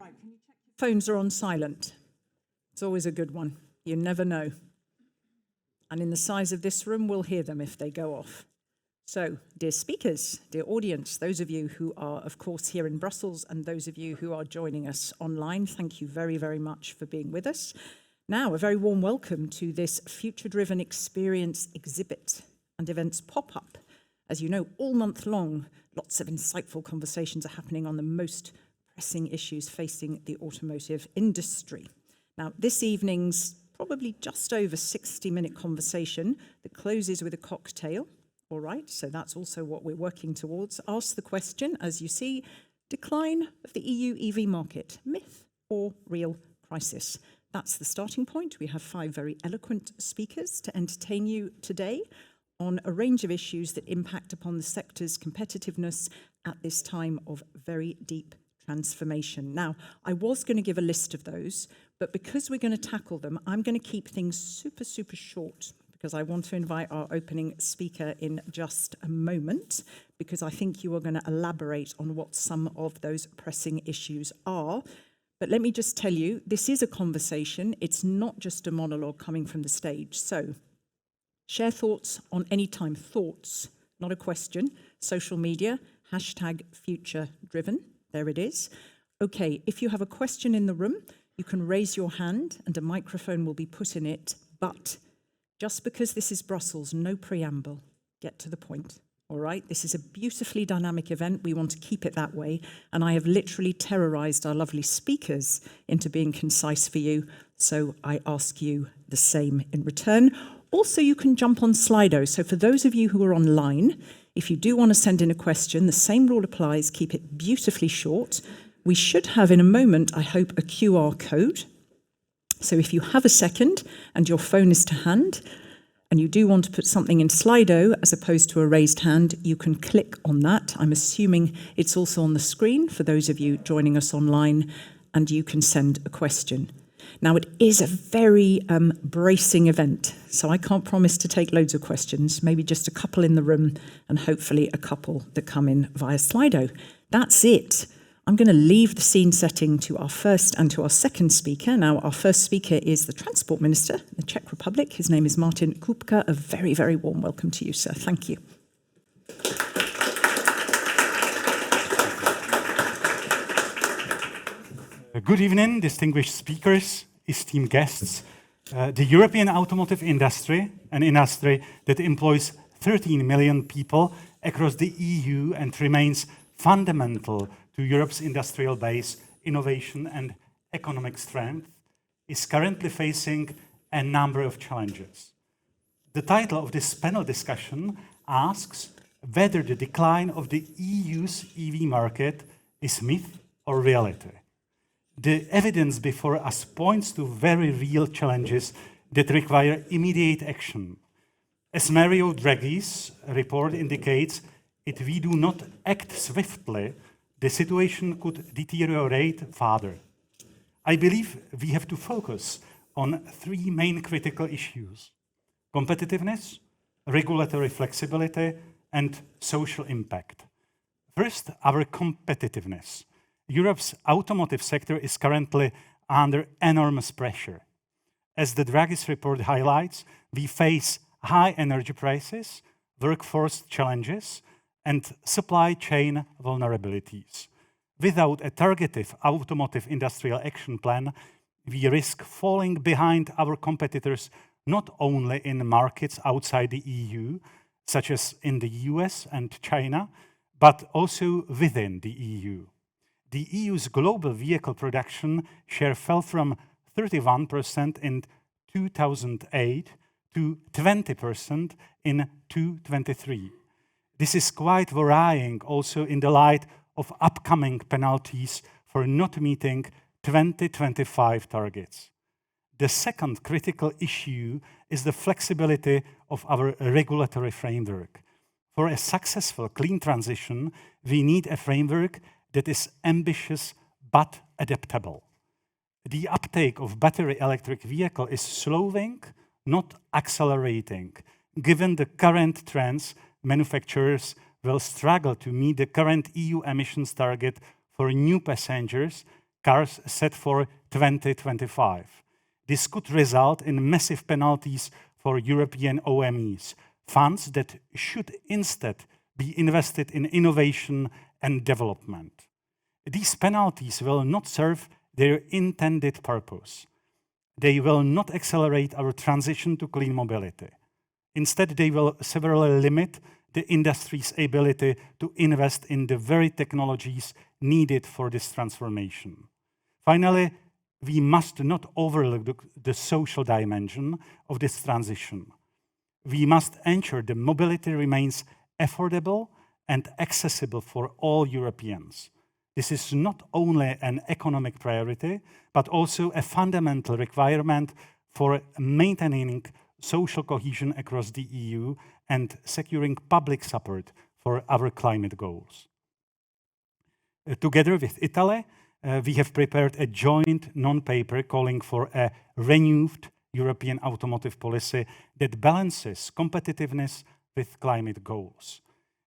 Right, can you check your phones are on silent? It's always a good one. You never know. And in the size of this room, we'll hear them if they go off. So, dear speakers, dear audience, those of you who are, of course, here in Brussels and those of you who are joining us online, thank you very, very much for being with us. Now, a very warm welcome to this future-driven experience exhibit and events pop-up. As you know, all month long, lots of insightful conversations are happening on the most pressing issues facing the automotive industry. Now, this evening's probably just over 60-minute conversation that closes with a cocktail. All right, so that's also what we're working towards. Ask the question, as you see, decline of the EU EV market, myth or real crisis? That's the starting point. We have 5 very eloquent speakers to entertain you today on a range of issues that impact upon the sector's competitiveness at this time of very deep transformation. Now, I was going to give a list of those, but because we're going to tackle them, I'm going to keep things super, super short because I want to invite our opening speaker in just a moment, because I think you are going to elaborate on what some of those pressing issues are. But let me just tell you, this is a conversation. It's not just a monologue coming from the stage. So share thoughts on any time. Thoughts, not a question. Social media, #future-driven. There it is. Okay, if you have a question in the room, you can raise your hand and a microphone will be put in it. But just because this is Brussels, no preamble. Get to the point. All right, this is a beautifully dynamic event. We want to keep it that way. And I have literally terrorized our lovely speakers into being concise for you. So I ask you the same in return. Also, you can jump on Slido. So for those of you who are online, if you do want to send in a question, the same rule applies. Keep it beautifully short. We should have in a moment, I hope, a QR code. So if you have a second and your phone is to hand, and you do want to put something in Slido as opposed to a raised hand, you can click on that. I'm assuming it's also on the screen for those of you joining us online, and you can send a question. Now, it is a very bracing event, so I can't promise to take loads of questions, maybe just a couple in the room and hopefully a couple that come in via Slido. That's it. I'm going to leave the scene setting to our first and to our second speaker. Now, our first speaker is the Transport Minister of the Czech Republic. His name is Martin Kupka. A very, very warm welcome to you, sir. Thank you. Good evening, distinguished speakers, esteemed guests. The European automotive industry, an industry that employs 13 million people across the EU and remains fundamental to Europe's industrial base, innovation and economic strength, is currently facing a number of challenges. The title of this panel discussion asks whether the decline of the EU's EV market is myth or reality. The evidence before us points to very real challenges that require immediate action. As Mario Draghi's report indicates, if we do not act swiftly, the situation could deteriorate further. I believe we have to focus on 3 main critical issues: competitiveness, regulatory flexibility, and social impact. First, our competitiveness. Europe's automotive sector is currently under enormous pressure. As the Draghi's report highlights, we face high energy prices, workforce challenges, and supply chain vulnerabilities. Without a targeted automotive industrial action plan, we risk falling behind our competitors not only in markets outside the EU, such as in the US and China, but also within the EU. The EU's global vehicle production share fell from 31% in 2008 to 20% in 2023. This is quite worrying also in the light of upcoming penalties for not meeting 2025 targets. The second critical issue is the flexibility of our regulatory framework. For a successful clean transition, we need a framework that is ambitious but adaptable. The uptake of battery electric vehicle is slowing, not accelerating. Given the current trends, manufacturers will struggle to meet the current EU emissions target for new passengers cars set for 2025. This could result in massive penalties for European OEMs, funds that should instead be invested in innovation and development. These penalties will not serve their intended purpose. They will not accelerate our transition to clean mobility. Instead, they will severely limit the industry's ability to invest in the very technologies needed for this transformation. Finally, we must not overlook the social dimension of this transition. We must ensure that mobility remains affordable and accessible for all Europeans. This is not only an economic priority, but also a fundamental requirement for maintaining social cohesion across the EU and securing public support for our climate goals. Together with Italy, we have prepared a joint non-paper calling for a renewed European automotive policy that balances competitiveness with climate goals.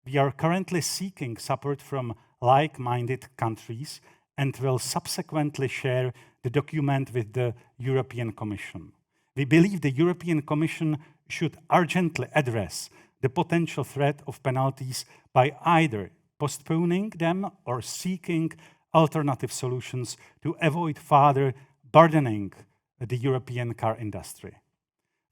We are currently seeking support from like-minded countries and will subsequently share the document with the European Commission. We believe the European Commission should urgently address the potential threat of penalties by either postponing them or seeking alternative solutions to avoid further burdening the European car industry.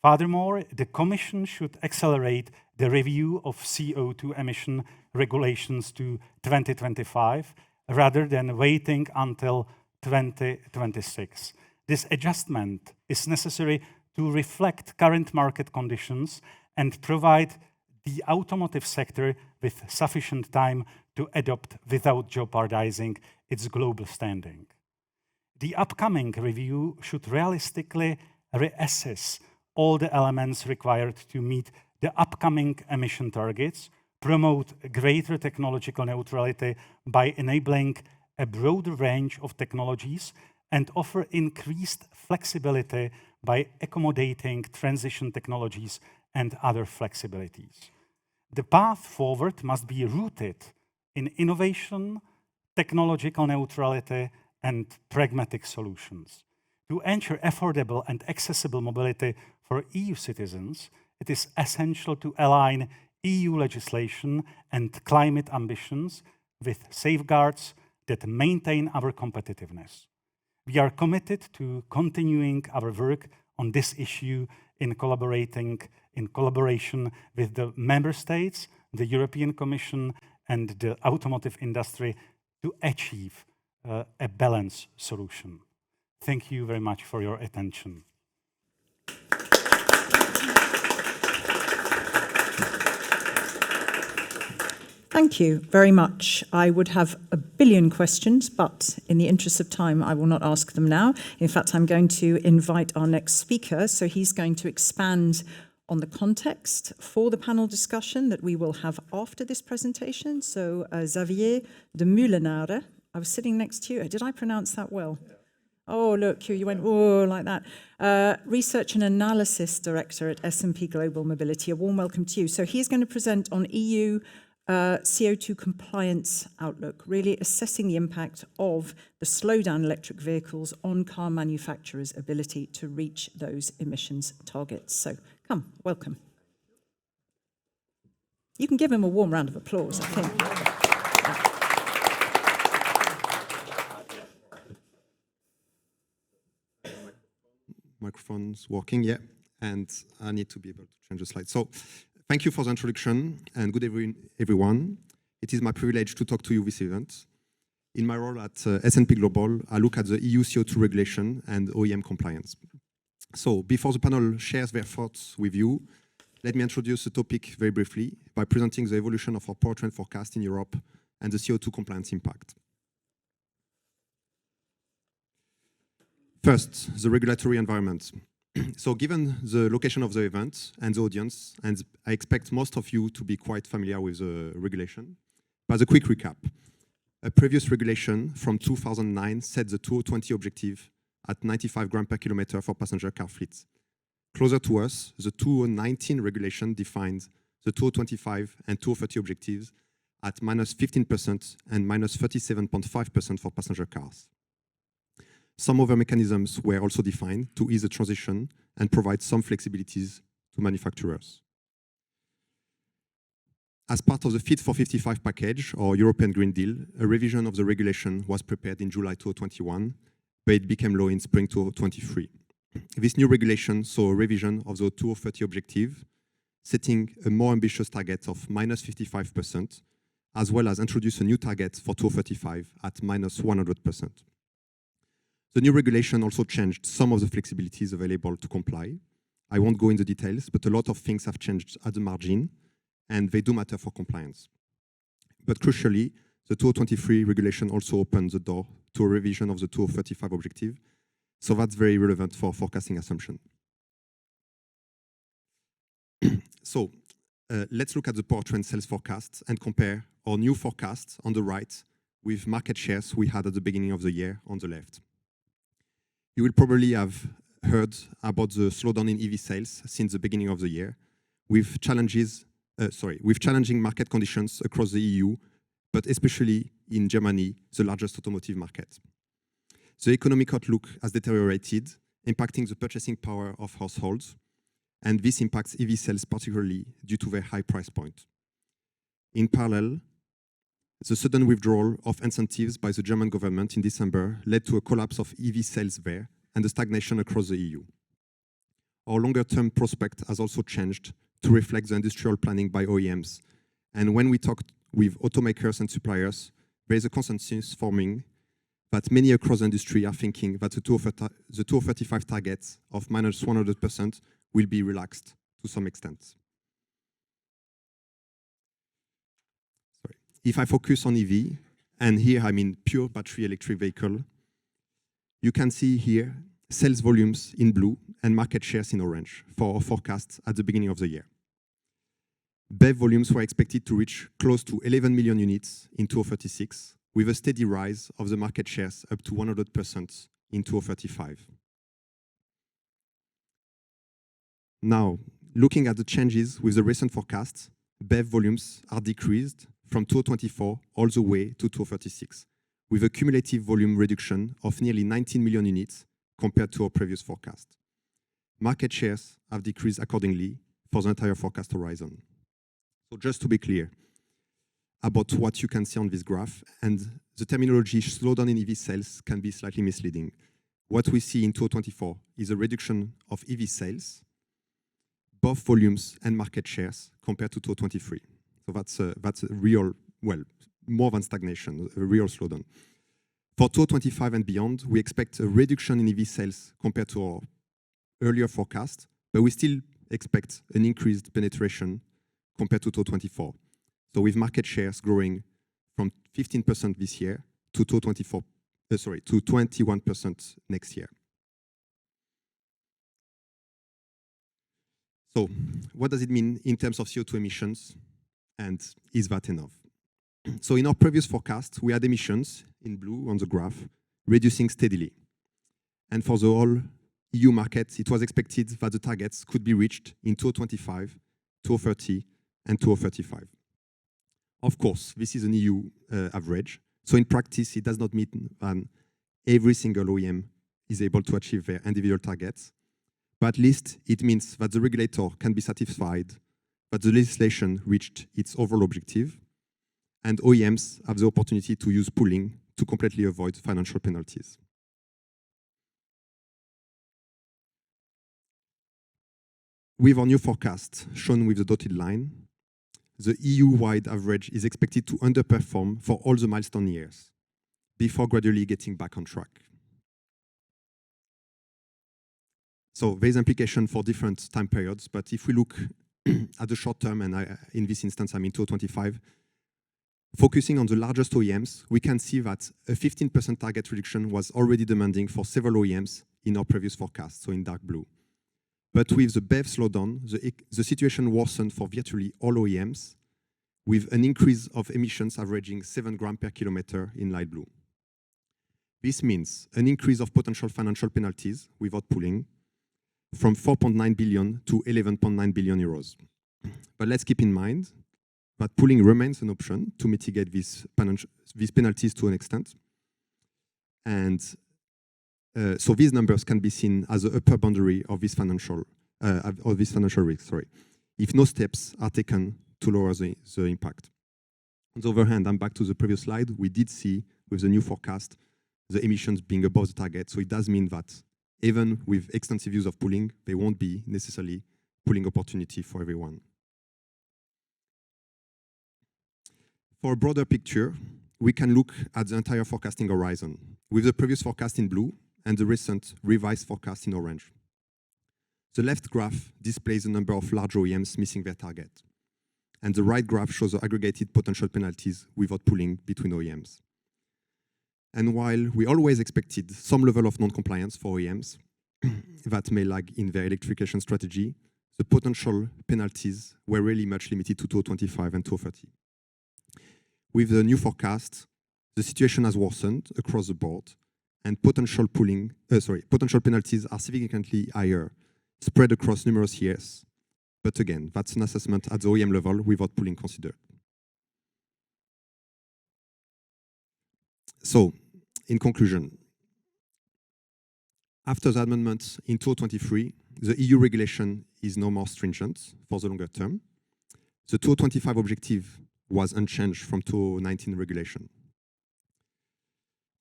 Furthermore, the Commission should accelerate the review of CO2 emission regulations to 2025 rather than waiting until 2026. This adjustment is necessary to reflect current market conditions and provide the automotive sector with sufficient time to adopt without jeopardizing its global standing. The upcoming review should realistically reassess all the elements required to meet the upcoming emission targets, promote greater technological neutrality by enabling a broader range of technologies, and offer increased flexibility by accommodating transition technologies and other flexibilities. The path forward must be rooted in innovation, technological neutrality, and pragmatic solutions. To ensure affordable and accessible mobility for EU citizens, it is essential to align EU legislation and climate ambitions with safeguards that maintain our competitiveness. We are committed to continuing our work on this issue in collaboration with the Member States, the European Commission, and the automotive industry to achieve a balanced solution. Thank you very much for your attention. Thank you very much. I would have a billion questions, but in the interest of time, I will not ask them now. In fact, I'm going to invite our next speaker. So he's going to expand on the context for the panel discussion that we will have after this presentation. So Xavier Demeulenaere, I was sitting next to you. Did I pronounce that well? Yeah. Oh, look, you went, oh, like that. Research and Analysis Director at S&P Global Mobility. A warm welcome to you. So he's going to present on EU CO2 compliance outlook, really assessing the impact of the slowdown electric vehicles on car manufacturers' ability to reach those emissions targets. So come, welcome. You can give him a warm round of applause, I think. Microphone's working, yeah, and I need to be able to change the slide. So thank you for the introduction, and good evening, everyone. It is my privilege to talk to you this event. In my role at S&P Global, I look at the EU CO2 regulation and OEM compliance. So before the panel shares their thoughts with you, let me introduce the topic very briefly by presenting the evolution of our powertrain forecast in Europe and the CO2 compliance impact. First, the regulatory environment. So given the location of the event and the audience, and I expect most of you to be quite familiar with the regulation, but a quick recap. A previous regulation from 2009 set the 2020 objective at 95 grams per kilometer for passenger car fleets. Closer to us, the 2019 regulation defines the 2025 and 2030 objectives at -15% and -37.5% for passenger cars. Some other mechanisms were also defined to ease the transition and provide some flexibilities to manufacturers. As part of the Fit for 55 package, or European Green Deal, a revision of the regulation was prepared in July 2021, but it became law in spring 2023. This new regulation saw a revision of the 2030 objective, setting a more ambitious target of minus 55%, as well as introduce a new target for 2035 at minus 100%. The new regulation also changed some of the flexibilities available to comply. I won't go into details, but a lot of things have changed at the margin, and they do matter for compliance. But crucially, the 2023 regulation also opened the door to a revision of the 2035 objective, so that's very relevant for forecasting assumption. So let's look at the powertrain sales forecasts and compare our new forecasts on the right with market shares we had at the beginning of the year on the left. You will probably have heard about the slowdown in EV sales since the beginning of the year, with challenging market conditions across the EU, but especially in Germany, the largest automotive market. The economic outlook has deteriorated, impacting the purchasing power of households, and this impacts EV sales particularly due to their high price point. In parallel, the sudden withdrawal of incentives by the German government in December led to a collapse of EV sales there and a stagnation across the EU. Our longer-term prospect has also changed to reflect the industrial planning by OEMs. And when we talked with automakers and suppliers, there is a consensus forming that many across the industry are thinking that the 2035 targets of minus 100% will be relaxed to some extent. If I focus on EV, and here I mean pure battery electric vehicle, you can see here sales volumes in blue and market shares in orange for our forecasts at the beginning of the year. BEV volumes were expected to reach close to 11 million units in 2036, with a steady rise of the market shares up to 100% in 2035. Now, looking at the changes with the recent forecasts, BEV volumes are decreased from 2024 all the way to 2036, with a cumulative volume reduction of nearly 19 million units compared to our previous forecast. Market shares have decreased accordingly for the entire forecast horizon. So just to be clear about what you can see on this graph, and the terminology slowdown in EV sales can be slightly misleading. What we see in 2024 is a reduction of EV sales, both volumes and market shares compared to 2023. So that's a real, well, more than stagnation, a real slowdown. For 2025 and beyond, we expect a reduction in EV sales compared to our earlier forecast, but we still expect an increased penetration compared to 2024. So with market shares growing from 15% this year to 21% next year. So what does it mean in terms of CO2 emissions, and is that enough? So in our previous forecast, we had emissions in blue on the graph reducing steadily. And for the whole EU market, it was expected that the targets could be reached in 2025, 2030, and 2035. Of course, this is an EU average. So in practice, it does not mean that every single OEM is able to achieve their individual targets. But at least it means that the regulator can be satisfied that the legislation reached its overall objective, and OEMs have the opportunity to use pooling to completely avoid financial penalties. With our new forecast, shown with the dotted line, the EU-wide average is expected to underperform for all the milestone years, before gradually getting back on track. So there's implication for different time periods, but if we look at the short term, and in this instance, I mean 2025, focusing on the largest OEMs, we can see that a 15% target reduction was already demanding for several OEMs in our previous forecast, so in dark blue. But with the BEV slowdown, the situation worsened for virtually all OEMs, with an increase of emissions averaging 7 grams per kilometer in light blue. This means an increase of potential financial penalties without pooling from 4.9 billion to 11.9 billion euros. But let's keep in mind that pooling remains an option to mitigate these penalties to an extent. And So these numbers can be seen as the upper boundary of this financial risk. Sorry, if no steps are taken to lower the impact. On the other hand, I'm back to the previous slide. We did see with the new forecast the emissions being above the target. So it does mean that even with extensive use of pooling, there won't be necessarily pooling opportunity for everyone. For a broader picture, we can look at the entire forecasting horizon with the previous forecast in blue and the recent revised forecast in orange. The left graph displays the number of large OEMs missing their target, and the right graph shows the aggregated potential penalties without pooling between OEMs. And while we always expected some level of non-compliance for OEMs that may lag in their electrification strategy, the potential penalties were really much limited to 2025 and 2030. With the new forecast, the situation has worsened across the board, and potential penalties are significantly higher, spread across numerous years. But again, that's an assessment at the OEM level without pooling considered. So, in conclusion, after the amendment in 2023, the EU regulation is no more stringent for the longer term. The 2025 objective was unchanged from 2019 regulation.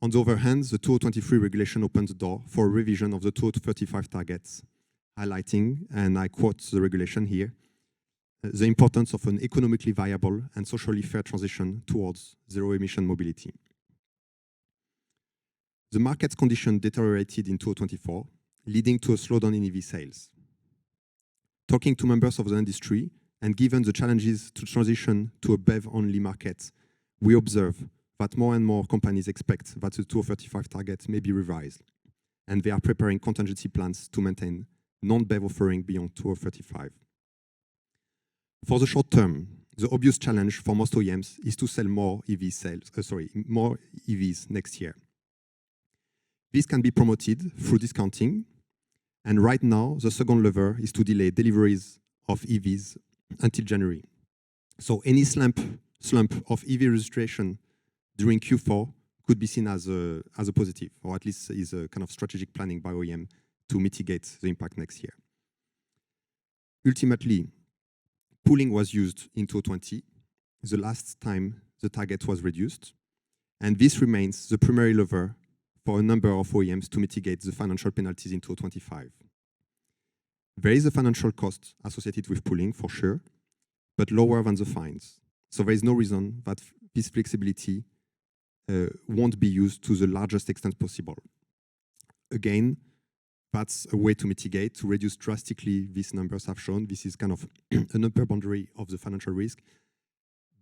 On the other hand, the 2023 regulation opened the door for a revision of the 2035 targets, highlighting, and I quote the regulation here, the importance of an economically viable and socially fair transition towards zero-emission mobility. The market condition deteriorated in 2024, leading to a slowdown in EV sales. Talking to members of the industry, and given the challenges to transition to a BEV-only market, we observe that more and more companies expect that the 2035 target may be revised, and they are preparing contingency plans to maintain non-BEV offering beyond 2035. For the short term, the obvious challenge for most OEMs is to sell more EVs next year. This can be promoted through discounting, and right now, the second lever is to delay deliveries of EVs until January. So any slump of EV registration during Q4 could be seen as a positive, or at least is a kind of strategic planning by OEM to mitigate the impact next year. Ultimately, pooling was used in 2020, the last time the target was reduced, and this remains the primary lever for a number of OEMs to mitigate the financial penalties in 2025. There is a financial cost associated with pooling, for sure, but lower than the fines. So there is no reason that this flexibility won't be used to the largest extent possible. Again, that's a way to mitigate, to reduce drastically these numbers have shown. This is kind of an upper boundary of the financial risk.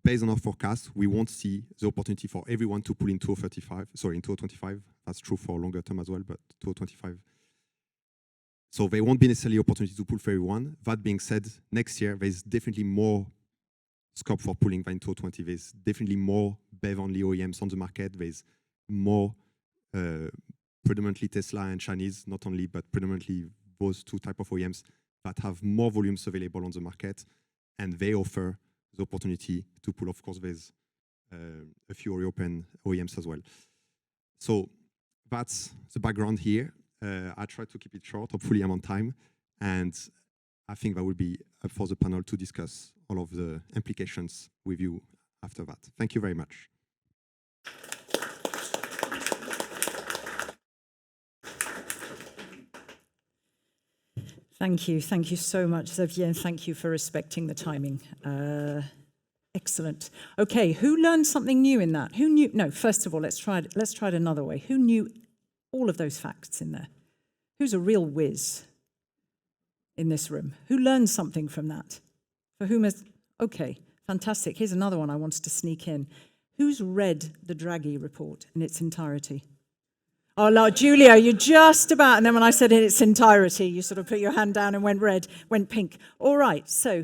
Based on our forecast, we won't see the opportunity for everyone to pool in 2025. That's true for longer term as well, but 2025. So there won't be necessarily opportunity to pool for everyone. That being said, next year, there's definitely more scope for pooling than in 2020. There's definitely more BEV-only OEMs on the market. There's more predominantly Tesla and Chinese, not only, but predominantly those two type of OEMs that have more volumes available on the market, and they offer the opportunity to pool. Of course, there's a few European OEMs as well. So that's the background here. I try to keep it short. Hopefully I'm on time. And I think that will be up for the panel to discuss all of the implications with you after that. Thank you very much. Thank you so much, Xavier, and thank you for respecting the timing. Excellent. Okay, who learned something new in that? Who knew? No, first of all, let's try it another way. Who knew all of those facts in there? Who's a real whiz in this room? Who learned something from that? For whom is, okay, fantastic. Here's another one I wanted to sneak in. Who's read the Draghi report in its entirety? Oh, no, Julia, you're just about, and then when I said in its entirety, you sort of put your hand down and went red, went pink. All right, so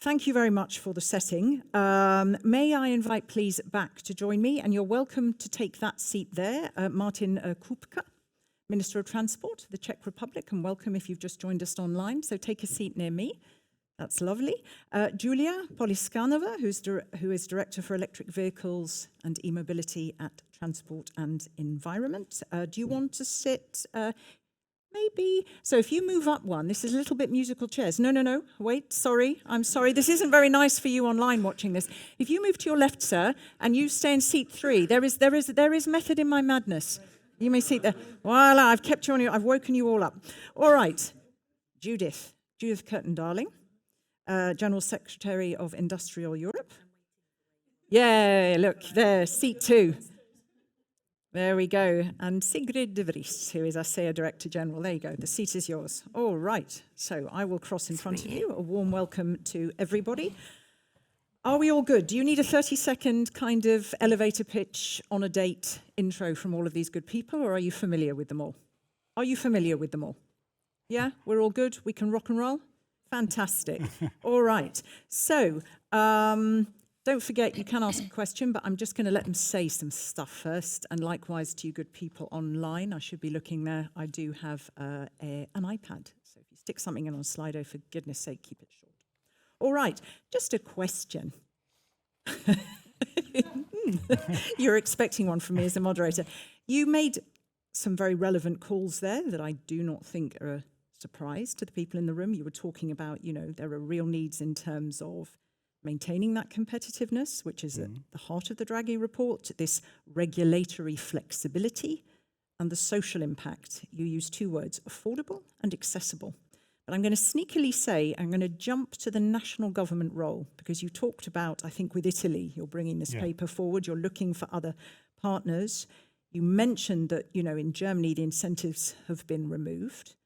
thank you very much for the setting. May I invite, please, back to join me, and you're welcome to take that seat there. Martin Kupka, Minister of Transport, the Czech Republic, and welcome if you've just joined us online. So take a seat near me. That's lovely. Julia Poliscanova, who is Director for Electric Vehicles and E-Mobility at Transport and Environment. Do you want to sit? Maybe. So if you move up one, this is a little bit musical chairs. No. Wait, sorry. I'm sorry. This isn't very nice for you online watching this. If you move to your left, sir, and you stay in seat 3, there is method in my madness. You may sit there. Voila, I've kept you on I've woken you all up. All right. Judith Kirton-Darling, General Secretary of Industrial Europe. Yeah, look, there, seat 2. There we go. And Sigrid de Vries, who is ACEA Director General. There you go. The seat is yours. All right. So I will cross in front of you. A warm welcome to everybody. Are we all good? Do you need a 30-second kind of elevator pitch on a date intro from all of these good people, or are you familiar with them all? Are you familiar with them all? Yeah? We're all good? We can rock and roll? Fantastic. All right. So, don't forget, you can ask a question, but I'm just going to let them say some stuff first. And likewise to you good people online, I should be looking there. I do have an iPad. So if you stick something in on Slido, for goodness sake, keep it short. All right, just a question. You're expecting one from me as a moderator. You made some very relevant calls there that I do not think are a surprise to the people in the room. You were talking about, there are real needs in terms of maintaining that competitiveness, which is at the heart of the Draghi report, this regulatory flexibility and the social impact. You use 2 words, affordable and accessible. But I'm going to sneakily say, I'm going to jump to the national government role, because you talked about, I think with Italy, you're bringing this paper forward, you're looking for other partners. You mentioned that, in Germany, the incentives have been removed.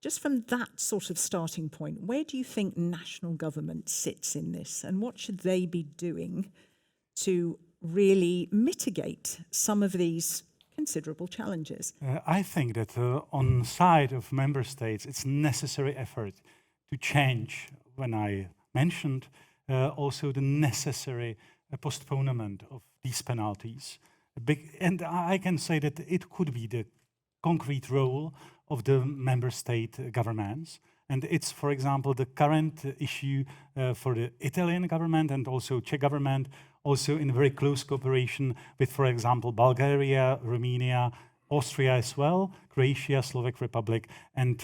Just from that sort of starting point, where do you think national government sits in this, and what should they be doing to really mitigate some of these considerable challenges? I think that on the side of member states, it's necessary effort to change. When I mentioned also the necessary postponement of these penalties. And I can say that it could be the concrete role of the member state governments. And it's, for example, the current issue for the Italian government and also Czech government, also in very close cooperation with, for example, Bulgaria, Romania, Austria as well, Croatia, Slovak Republic. And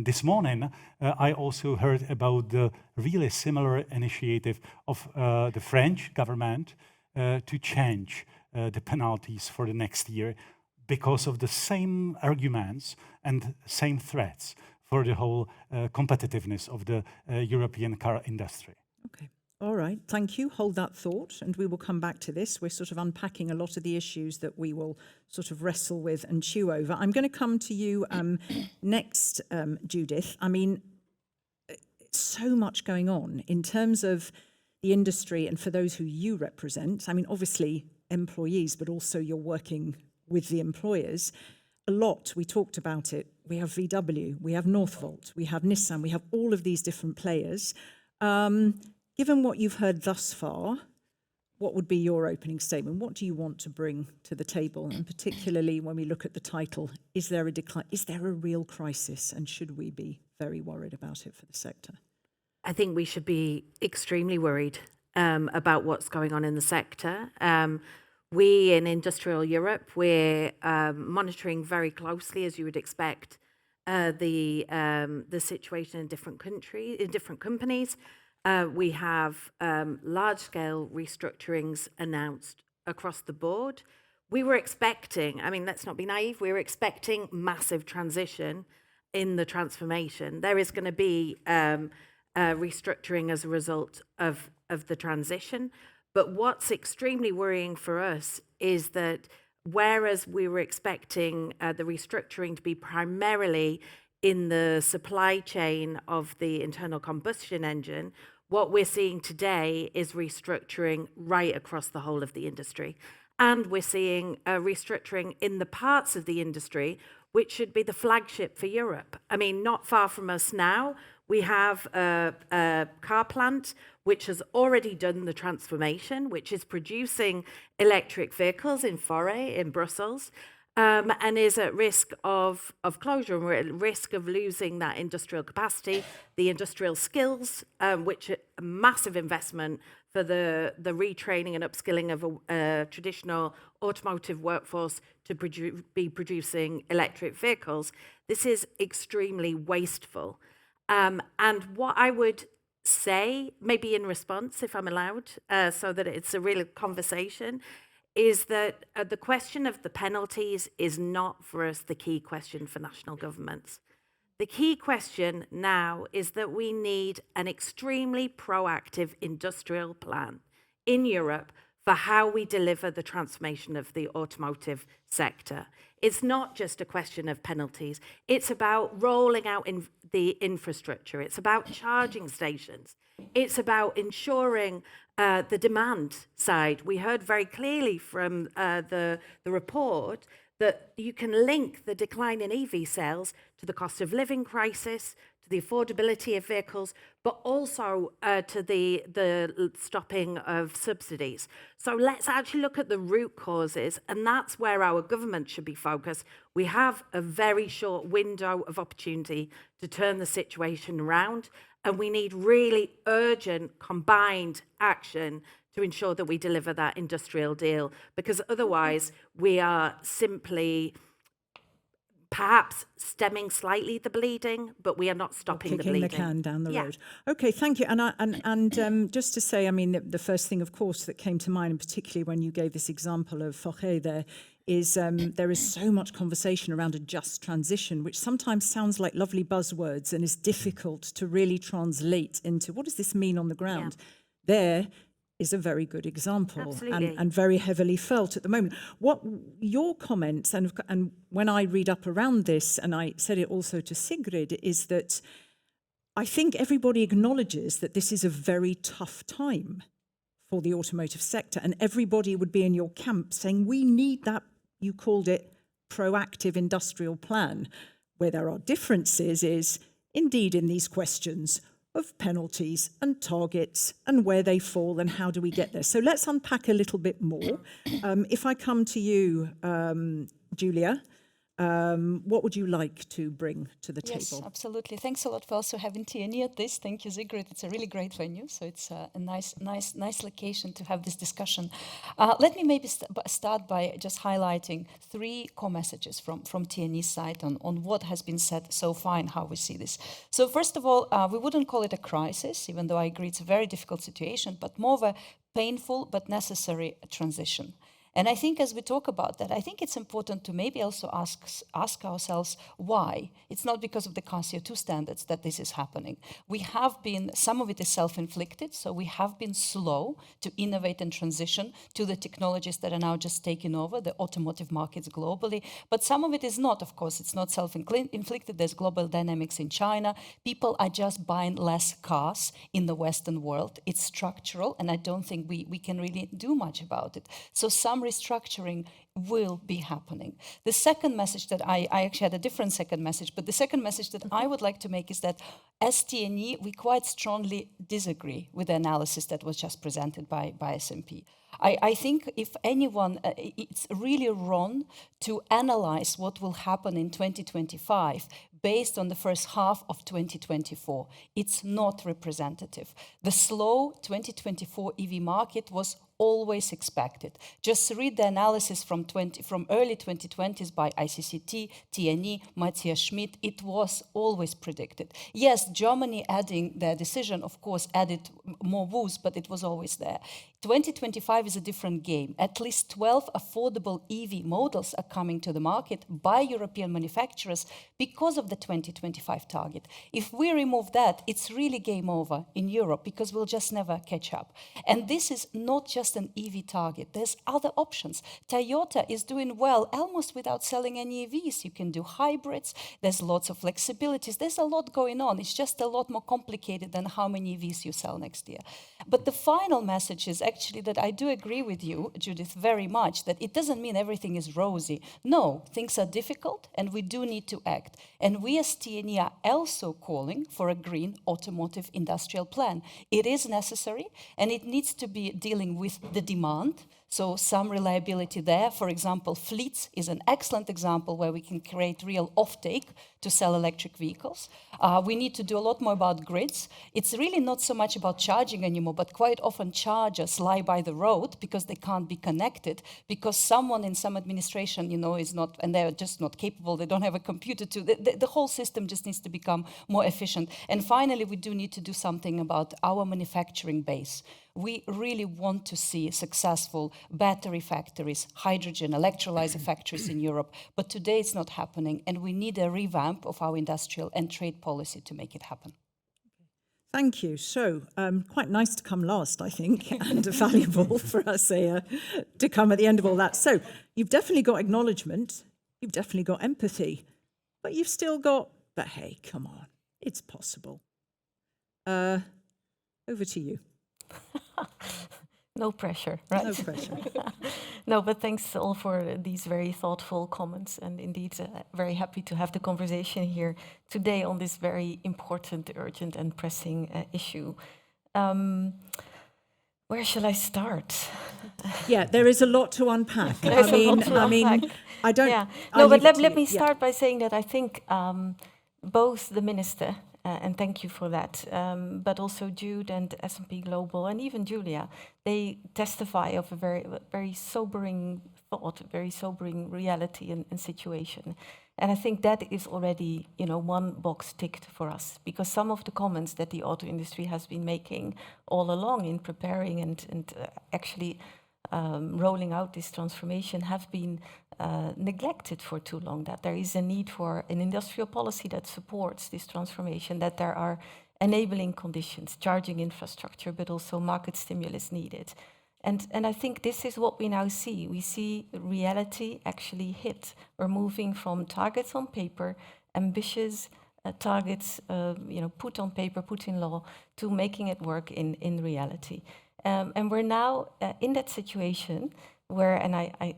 this morning, I also heard about the really similar initiative of the French government to change the penalties for the next year, because of the same arguments and same threats for the whole competitiveness of the European car industry. Okay. All right. Thank you. Hold that thought, and we will come back to this. We're sort of unpacking a lot of the issues that we will sort of wrestle with and chew over. I'm going to come to you next, Judith. I mean, so much going on in terms of the industry and for those who you represent. I mean, obviously employees, but also you're working with the employers. A lot, we talked about it. We have VW, we have Northvolt, we have Nissan, we have all of these different players. Given what you've heard thus far, what would be your opening statement? What do you want to bring to the table? And particularly when we look at the title, is there a decline? Is there a real crisis? And should we be very worried about it for the sector? I think we should be extremely worried about what's going on in the sector. We in Industrial Europe, we're monitoring very closely, as you would expect, the situation in different countries, in different companies. We have large-scale restructurings announced across the board. We were expecting, I mean, let's not be naive, we were expecting massive transition in the transformation. There is going to be restructuring as a result of the transition. But what's extremely worrying for us is that whereas we were expecting the restructuring to be primarily in the supply chain of the internal combustion engine, what we're seeing today is restructuring right across the whole of the industry. And we're seeing a restructuring in the parts of the industry which should be the flagship for Europe. I mean, not far from us now, we have a car plant which has already done the transformation, which is producing electric vehicles in Forêt in Brussels. and is at risk of closure. And we're at risk of losing that industrial capacity, the industrial skills, which are a massive investment for the retraining and upskilling of a traditional automotive workforce to be producing electric vehicles. This is extremely wasteful. And what I would say, maybe in response, if I'm allowed, so that it's a real conversation, is that the question of the penalties is not for us the key question for national governments. The key question now is that we need an extremely proactive industrial plan in Europe for how we deliver the transformation of the automotive sector. It's not just a question of penalties. It's about rolling out the infrastructure. It's about charging stations. It's about ensuring the demand side. We heard very clearly from the report that you can link the decline in EV sales to the cost of living crisis, to the affordability of vehicles, but also to the stopping of subsidies. So let's actually look at the root causes, and that's where our government should be focused. We have a very short window of opportunity to turn the situation around, and we need really urgent combined action to ensure that we deliver that industrial deal, because otherwise we are simply perhaps stemming slightly the bleeding, but we are not stopping the bleeding. Kicking the can down the road. Okay, thank you. And just to say, I mean, the first thing, of course, that came to mind, and particularly when you gave this example of Forêt there, is there is so much conversation around a just transition, which sometimes sounds like lovely buzzwords and is difficult to really translate into what does this mean on the ground. Yeah. There is a very good example and very heavily felt at the moment. What your comments, and when I read up around this, and I said it also to Sigrid, is that I think everybody acknowledges that this is a very tough time for the automotive sector, and everybody would be in your camp saying, we need that, you called it, proactive industrial plan. Where there are differences is indeed in these questions of penalties and targets and where they fall and how do we get there. So let's unpack a little bit more. If I come to you, Julia, what would you like to bring to the table? Yes, absolutely. Thanks a lot for also having TNE at this. Thank you, Sigrid. It's a really great venue, so it's a nice location to have this discussion. Let me maybe start by just highlighting 3 core messages from TNE's side on what has been said so far and how we see this. So first of all, we wouldn't call it a crisis, even though I agree it's a very difficult situation, but more of a painful but necessary transition. And I think as we talk about that, I think it's important to maybe also ask ourselves why. It's not because of the car CO2 standards that this is happening. We have been, some of it is self-inflicted, so we have been slow to innovate and transition to the technologies that are now just taking over the automotive markets globally. But some of it is not, of course, it's not self-inflicted. There's global dynamics in China. People are just buying less cars in the Western world. It's structural, and I don't think we can really do much about it. So some restructuring will be happening. The second message that I actually had a different second message, but the second message that I would like to make is that as TNE, we quite strongly disagree with the analysis that was just presented by SMP. I think if anyone, it's really wrong to analyze what will happen in 2025 based on the first half of 2024. It's not representative. The slow 2024 EV market was always expected. Just read the analysis from early 2020s by ICCT, TNE, Matthias Schmidt. It was always predicted. Yes, Germany adding their decision, of course, added more woos, but it was always there. 2025 is a different game. At least 12 affordable EV models are coming to the market by European manufacturers because of the 2025 target. If we remove that, it's really game over in Europe because we'll just never catch up. And this is not just an EV target. There's other options. Toyota is doing well almost without selling any EVs. You can do hybrids. There's lots of flexibilities. There's a lot going on. It's just a lot more complicated than how many EVs you sell next year. But the final message is actually that I do agree with you, Judith, very much, that it doesn't mean everything is rosy. No, things are difficult and we do need to act. And we as TNE are also calling for a green automotive industrial plan. It is necessary and it needs to be dealing with the demand, So some reliability there. For example, fleets is an excellent example where we can create real offtake to sell electric vehicles. We need to do a lot more about grids. It's really not so much about charging anymore, but quite often chargers lie by the road because they can't be connected, because someone in some administration, is not, and they're just not capable, they don't have a computer to, the whole system just needs to become more efficient. And finally, we do need to do something about our manufacturing base. We really want to see successful battery factories, hydrogen, electrolyzer factories in Europe, but today it's not happening, and we need a revamp of our industrial and trade policy to make it happen. Thank you. So, quite nice to come last, I think, and valuable for ACEA to come at the end of all that. So, you've definitely got acknowledgement, you've definitely got empathy, but you've still got, but hey, come on, it's possible. Over to you. No pressure, right? No pressure. No, but thanks all for these very thoughtful comments, and indeed very happy to have the conversation here today on this very important, urgent and pressing issue. Where shall I start? Yeah, there is a lot to unpack. There's a lot to unpack. I don't... Yeah. I'll No, but leave it to let you. me Yeah. start by saying that I think both the minister, and thank you for that, but also Jude and S&P Global, and even Julia, they testify of a very sobering thought, very sobering reality and situation. And I think that is already, one box ticked for us, because some of the comments that the auto industry has been making all along in preparing and actually rolling out this transformation have been neglected for too long, that there is a need for an industrial policy that supports this transformation, that there are enabling conditions, charging infrastructure, but also market stimulus needed. And I think this is what we now see. We see reality actually hit. We're moving from targets on paper, ambitious targets, put on paper, put in law, to making it work in reality. And we're now in that situation where, and I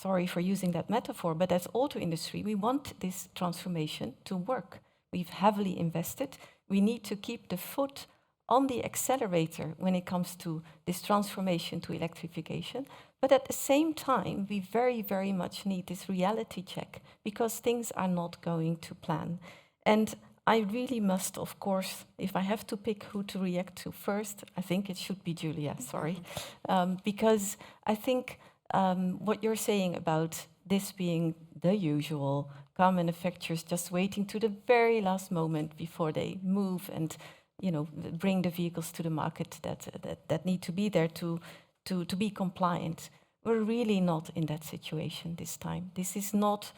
sorry for using that metaphor, but as auto industry, we want this transformation to work. We've heavily invested. We need to keep the foot on the accelerator when it comes to this transformation to electrification. But at the same time, we very, very much need this reality check, because things are not going to plan. And I really must, of course, if I have to pick who to react to first, I think it should be Julia, sorry. Because I think what you're saying about this being the usual, car manufacturers just waiting to the very last moment before they move and bring the vehicles to the market that need to be there to be compliant. We're really not in that situation this time. This is not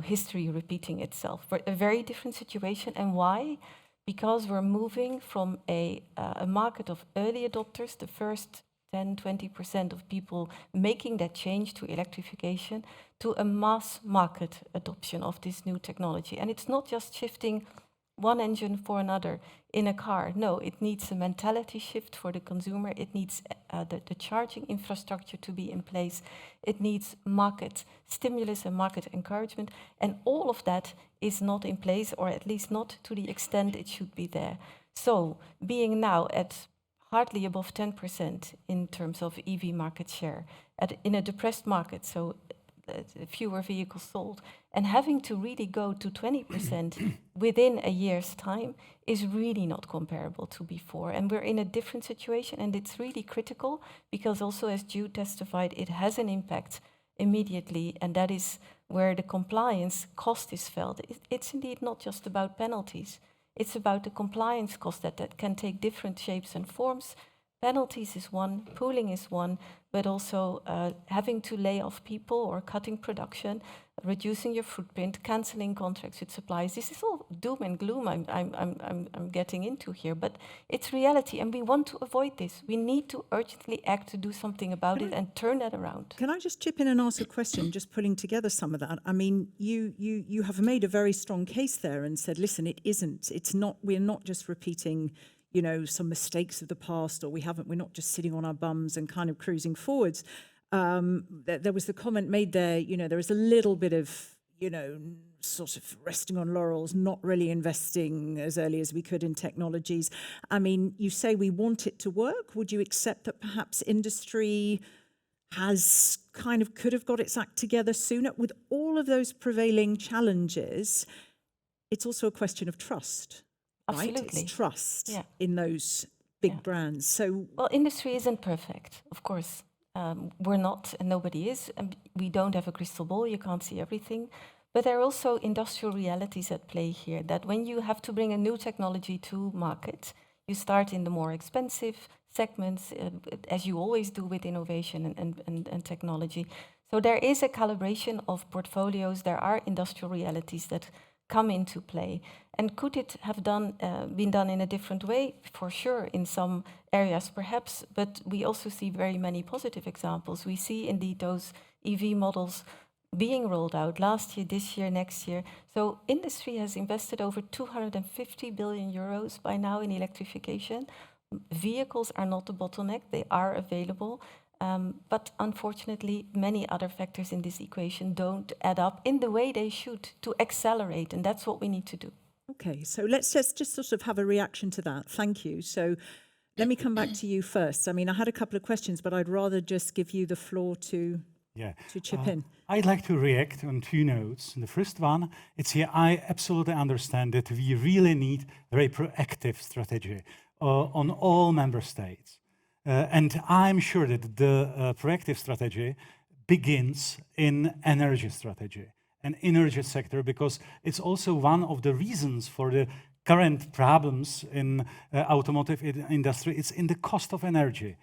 history repeating itself. We're a very different situation. And why? Because we're moving from a market of early adopters, the first 10-20% of people making that change to electrification, to a mass market adoption of this new technology. And it's not just shifting one engine for another in a car. No, it needs a mentality shift for the consumer. It needs the charging infrastructure to be in place. It needs market stimulus and market encouragement. And all of that is not in place, or at least not to the extent it should be there. So being now at hardly above 10% in terms of EV market share, in a depressed market, so fewer vehicles sold, and having to really go to 20% within a year's time is really not comparable to before. And we're in a different situation, and it's really critical, because also, as Jude testified, it has an impact immediately, and that is where the compliance cost is felt. It's indeed not just about penalties. It's about the compliance cost that can take different shapes and forms. Penalties is one, pooling is one, but also having to lay off people or cutting production, reducing your footprint, canceling contracts with suppliers. This is all doom and gloom I'm getting into here, but it's reality, and we want to avoid this. We need to urgently act to do something about it and turn that around. Can I just chip in and ask a question, just putting together some of that? I mean, you have made a very strong case there and said, listen, it's not, we're not just repeating some mistakes of the past, or we're not just sitting on our bums and kind of cruising forwards. There was the comment made there, there is a little bit of, sort of resting on laurels, not really investing as early as we could in technologies. I mean, you say we want it to work. Would you accept that perhaps industry could have got its act together sooner? With all of those prevailing challenges, it's also a question of trust, right? Absolutely. It's trust Yeah. in those big brands. So, Well, industry isn't perfect, of course. We're not, and nobody is. And we don't have a crystal ball. You can't see everything. But there are also industrial realities at play here, that when you have to bring a new technology to market, you start in the more expensive segments, as you always do with innovation and technology. So there is a calibration of portfolios. There are industrial realities that come into play. And could it have been done in a different way? For sure, in some areas perhaps, but we also see very many positive examples. We see indeed those EV models being rolled out last year, this year, next year. So industry has invested over 250 billion euros by now in electrification. Vehicles are not the bottleneck, they are available. But unfortunately, many other factors in this equation don't add up in the way they should to accelerate, and that's what we need to do. okay, so let's just sort of have a reaction to that. Thank you. So let me come back to you first. I mean, I had a couple of questions, but I'd rather just give you the floor to chip in. I'd like to react on two notes. The first one, it's here, I absolutely understand that we really need very proactive strategy on all member states. And I'm sure that the proactive strategy begins in energy strategy and energy sector, because it's also one of the reasons for the current problems in automotive industry. It's in the cost of energy.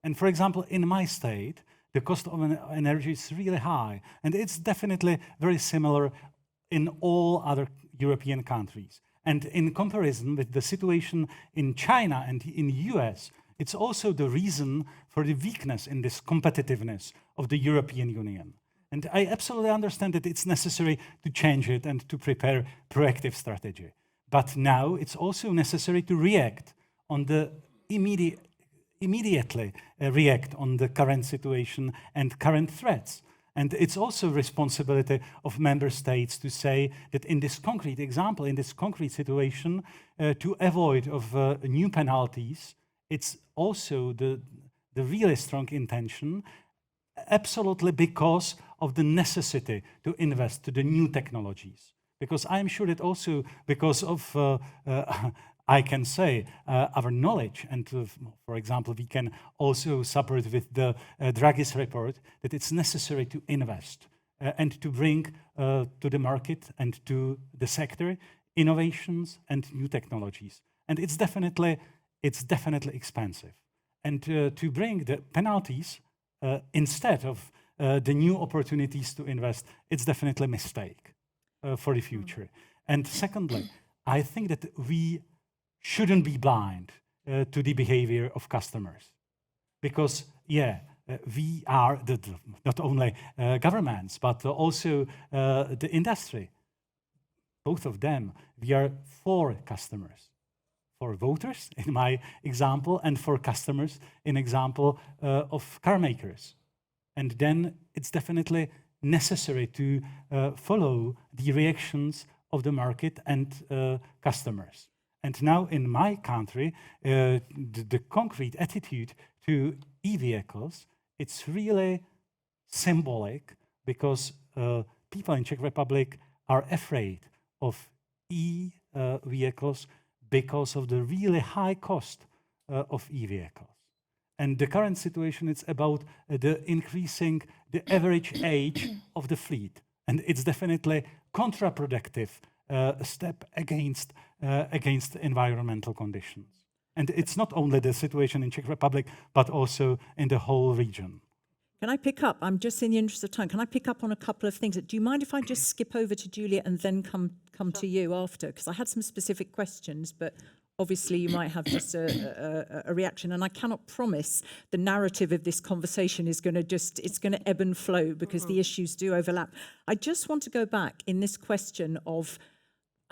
And for example, in my state, the cost of energy is really high, and it's definitely very similar in all other European countries. And in comparison with the situation in China and in the US, it's also the reason for the weakness in this competitiveness of the European Union. And I absolutely understand that it's necessary to change it and to prepare proactive strategy. But now it's also necessary to react on the immediately react on the current situation and current threats. And it's also responsibility of member states to say that in this concrete example, in this concrete situation, to avoid of new penalties, it's also the really strong intention, absolutely because of the necessity to invest to the new technologies. Because I'm sure that also because of I can say our knowledge, and for example, we can also support with the Draghi's report that it's necessary to invest and to bring to the market and to the sector innovations and new technologies. And it's definitely expensive. And to bring the penalties instead of the new opportunities to invest, it's definitely a mistake for the future. And secondly, I think that we shouldn't be blind to the behavior of customers, because we are not only governments but also the industry. Both of them, we are for customers, for voters in my example, and for customers in example of car makers. And then it's definitely necessary to follow the reactions of the market and customers. And now in my country, the concrete attitude to e-vehicles, it's really symbolic, because people in Czech Republic are afraid of e-vehicles because of the really high cost of e-vehicles. And the current situation is about the increasing the average age of the fleet. And it's definitely counterproductive step against environmental conditions. And it's not only the situation in Czech Republic, but also in the whole region. Can I pick up? I'm just in the interest of time. Can I pick up on a couple of things? Do you mind if I just skip over to Julia and then come to you after? Because I had some specific questions, but obviously you might have just a reaction. And I cannot promise the narrative of this conversation is going to it's going to ebb and flow, because the issues do overlap. I just want to go back in this question of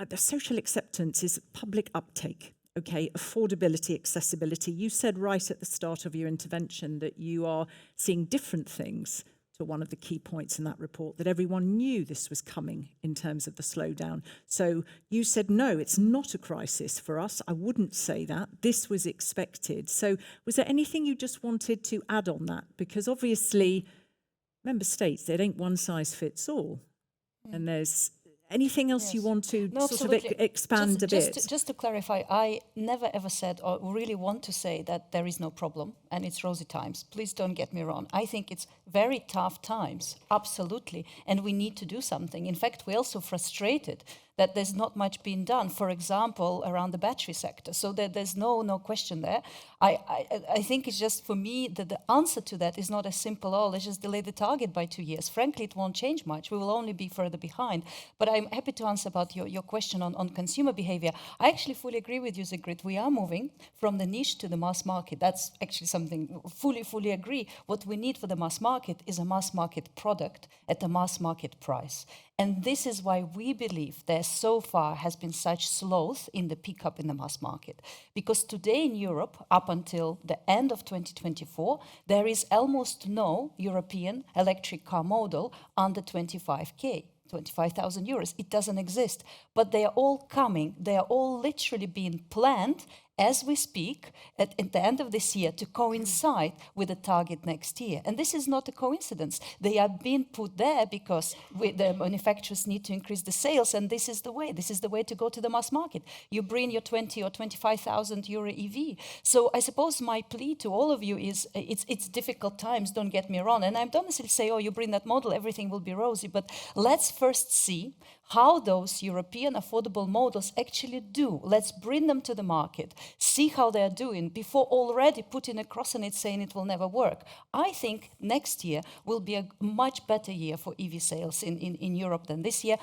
the social acceptance is public uptake. Okay, affordability, accessibility. You said right at the start of your intervention that you are seeing different things to for one of the key points in that report, that everyone knew this was coming in terms of the slowdown. So you said, no, it's not a crisis for us. I wouldn't say that. This was expected. So was there anything you just wanted to add on that? Because obviously, member states, it ain't one size fits all. And there's anything else you want to expand a bit? Just to clarify, I never ever said or really want to say that there is no problem and it's rosy times. Please don't get me wrong. I think it's very tough times, absolutely, and we need to do something. In fact, we're also frustrated that there's not much being done, for example, around the battery sector. So there's no question there. I think it's just, for me, that the answer to that is not as simple, oh, let's just delay the target by 2 years. Frankly, it won't change much. We will only be further behind. But I'm happy to answer about your question on consumer behavior. I actually fully agree with you, Sigrid. We are moving from the niche to the mass market. That's actually something, fully agree. What we need for the mass market is a mass market product at a mass market price. And this is why we believe there so far has been such sloth in the pickup in the mass market. Because today in Europe, up until the end of 2024, there is almost no European electric car model under 25K. 25,000 euros. It doesn't exist. But they are all coming. They are all literally being planned as we speak at the end of this year to coincide with the target next year. And this is not a coincidence. They are being put there because the manufacturers need to increase the sales, and this is the way. This is the way to go to the mass market. You bring your 20 or 25,000 euro EV. So I suppose my plea to all of you is, it's difficult times, don't get me wrong. And I don't necessarily say, oh, you bring that model, everything will be rosy. But let's first see how those European affordable models actually do. Let's bring them to the market, see how they're doing before already putting a cross on it saying it will never work. I think next year will be a much better year for EV sales in Europe than this year.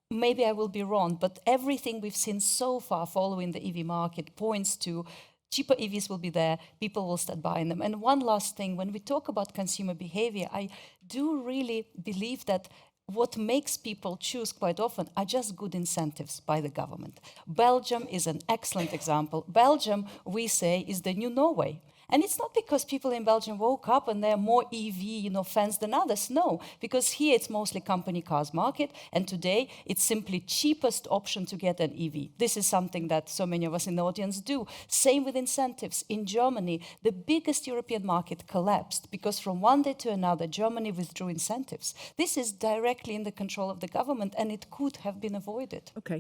Maybe I will be wrong, but everything we've seen so far following the EV market points to cheaper EVs will be there, people will start buying them. And one last thing, when we talk about consumer behavior, I do really believe that what makes people choose quite often are just good incentives by the government. Belgium is an excellent example. Belgium, we say, is the new Norway. And it's not because people in Belgium woke up and they're more EV, fans than others. No, because here it's mostly company cars market, and today it's simply cheapest option to get an EV. This is something that so many of us in the audience do. Same with incentives. In Germany, the biggest European market collapsed because from one day to another, Germany withdrew incentives. This is directly in the control of the government, and it could have been avoided. Okay,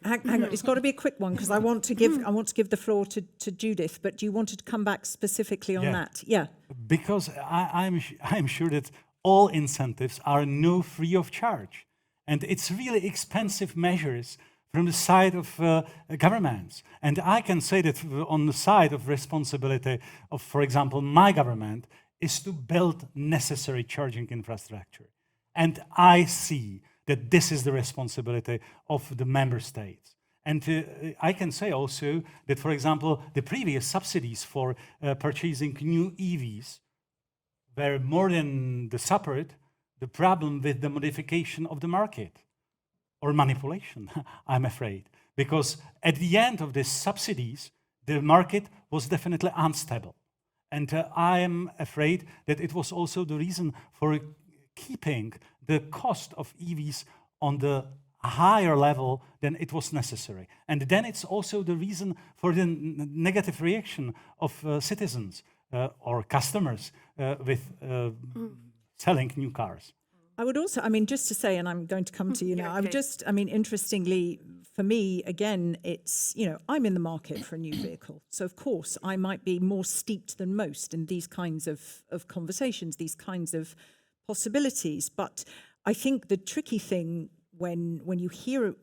hang on. It's got to be a quick one because I want to give the floor to Judith. But do you want to come back specifically on that? Yeah. Because I'm sure that all incentives are no free of charge. And it's really expensive measures from the side of governments. And I can say that on the side of responsibility of, for example, my government, is to build necessary charging infrastructure. And I see that this is the responsibility of the member states. And I can say also that, for example, the previous subsidies for purchasing new EVs were more than the problem with the modification of the market or manipulation, I'm afraid. Because at the end of these subsidies, the market was definitely unstable. And I am afraid that it was also the reason for keeping the cost of EVs on the higher level than it was necessary. And then it's also the reason for the negative reaction of citizens or customers with selling new cars. I would also, just to say, and I'm going to come to you now, okay. Interestingly, for me, again, it's, I'm in the market for a new vehicle. So, of course, I might be more steeped than most in these kinds of conversations, these kinds of possibilities. But I think the tricky thing when you hear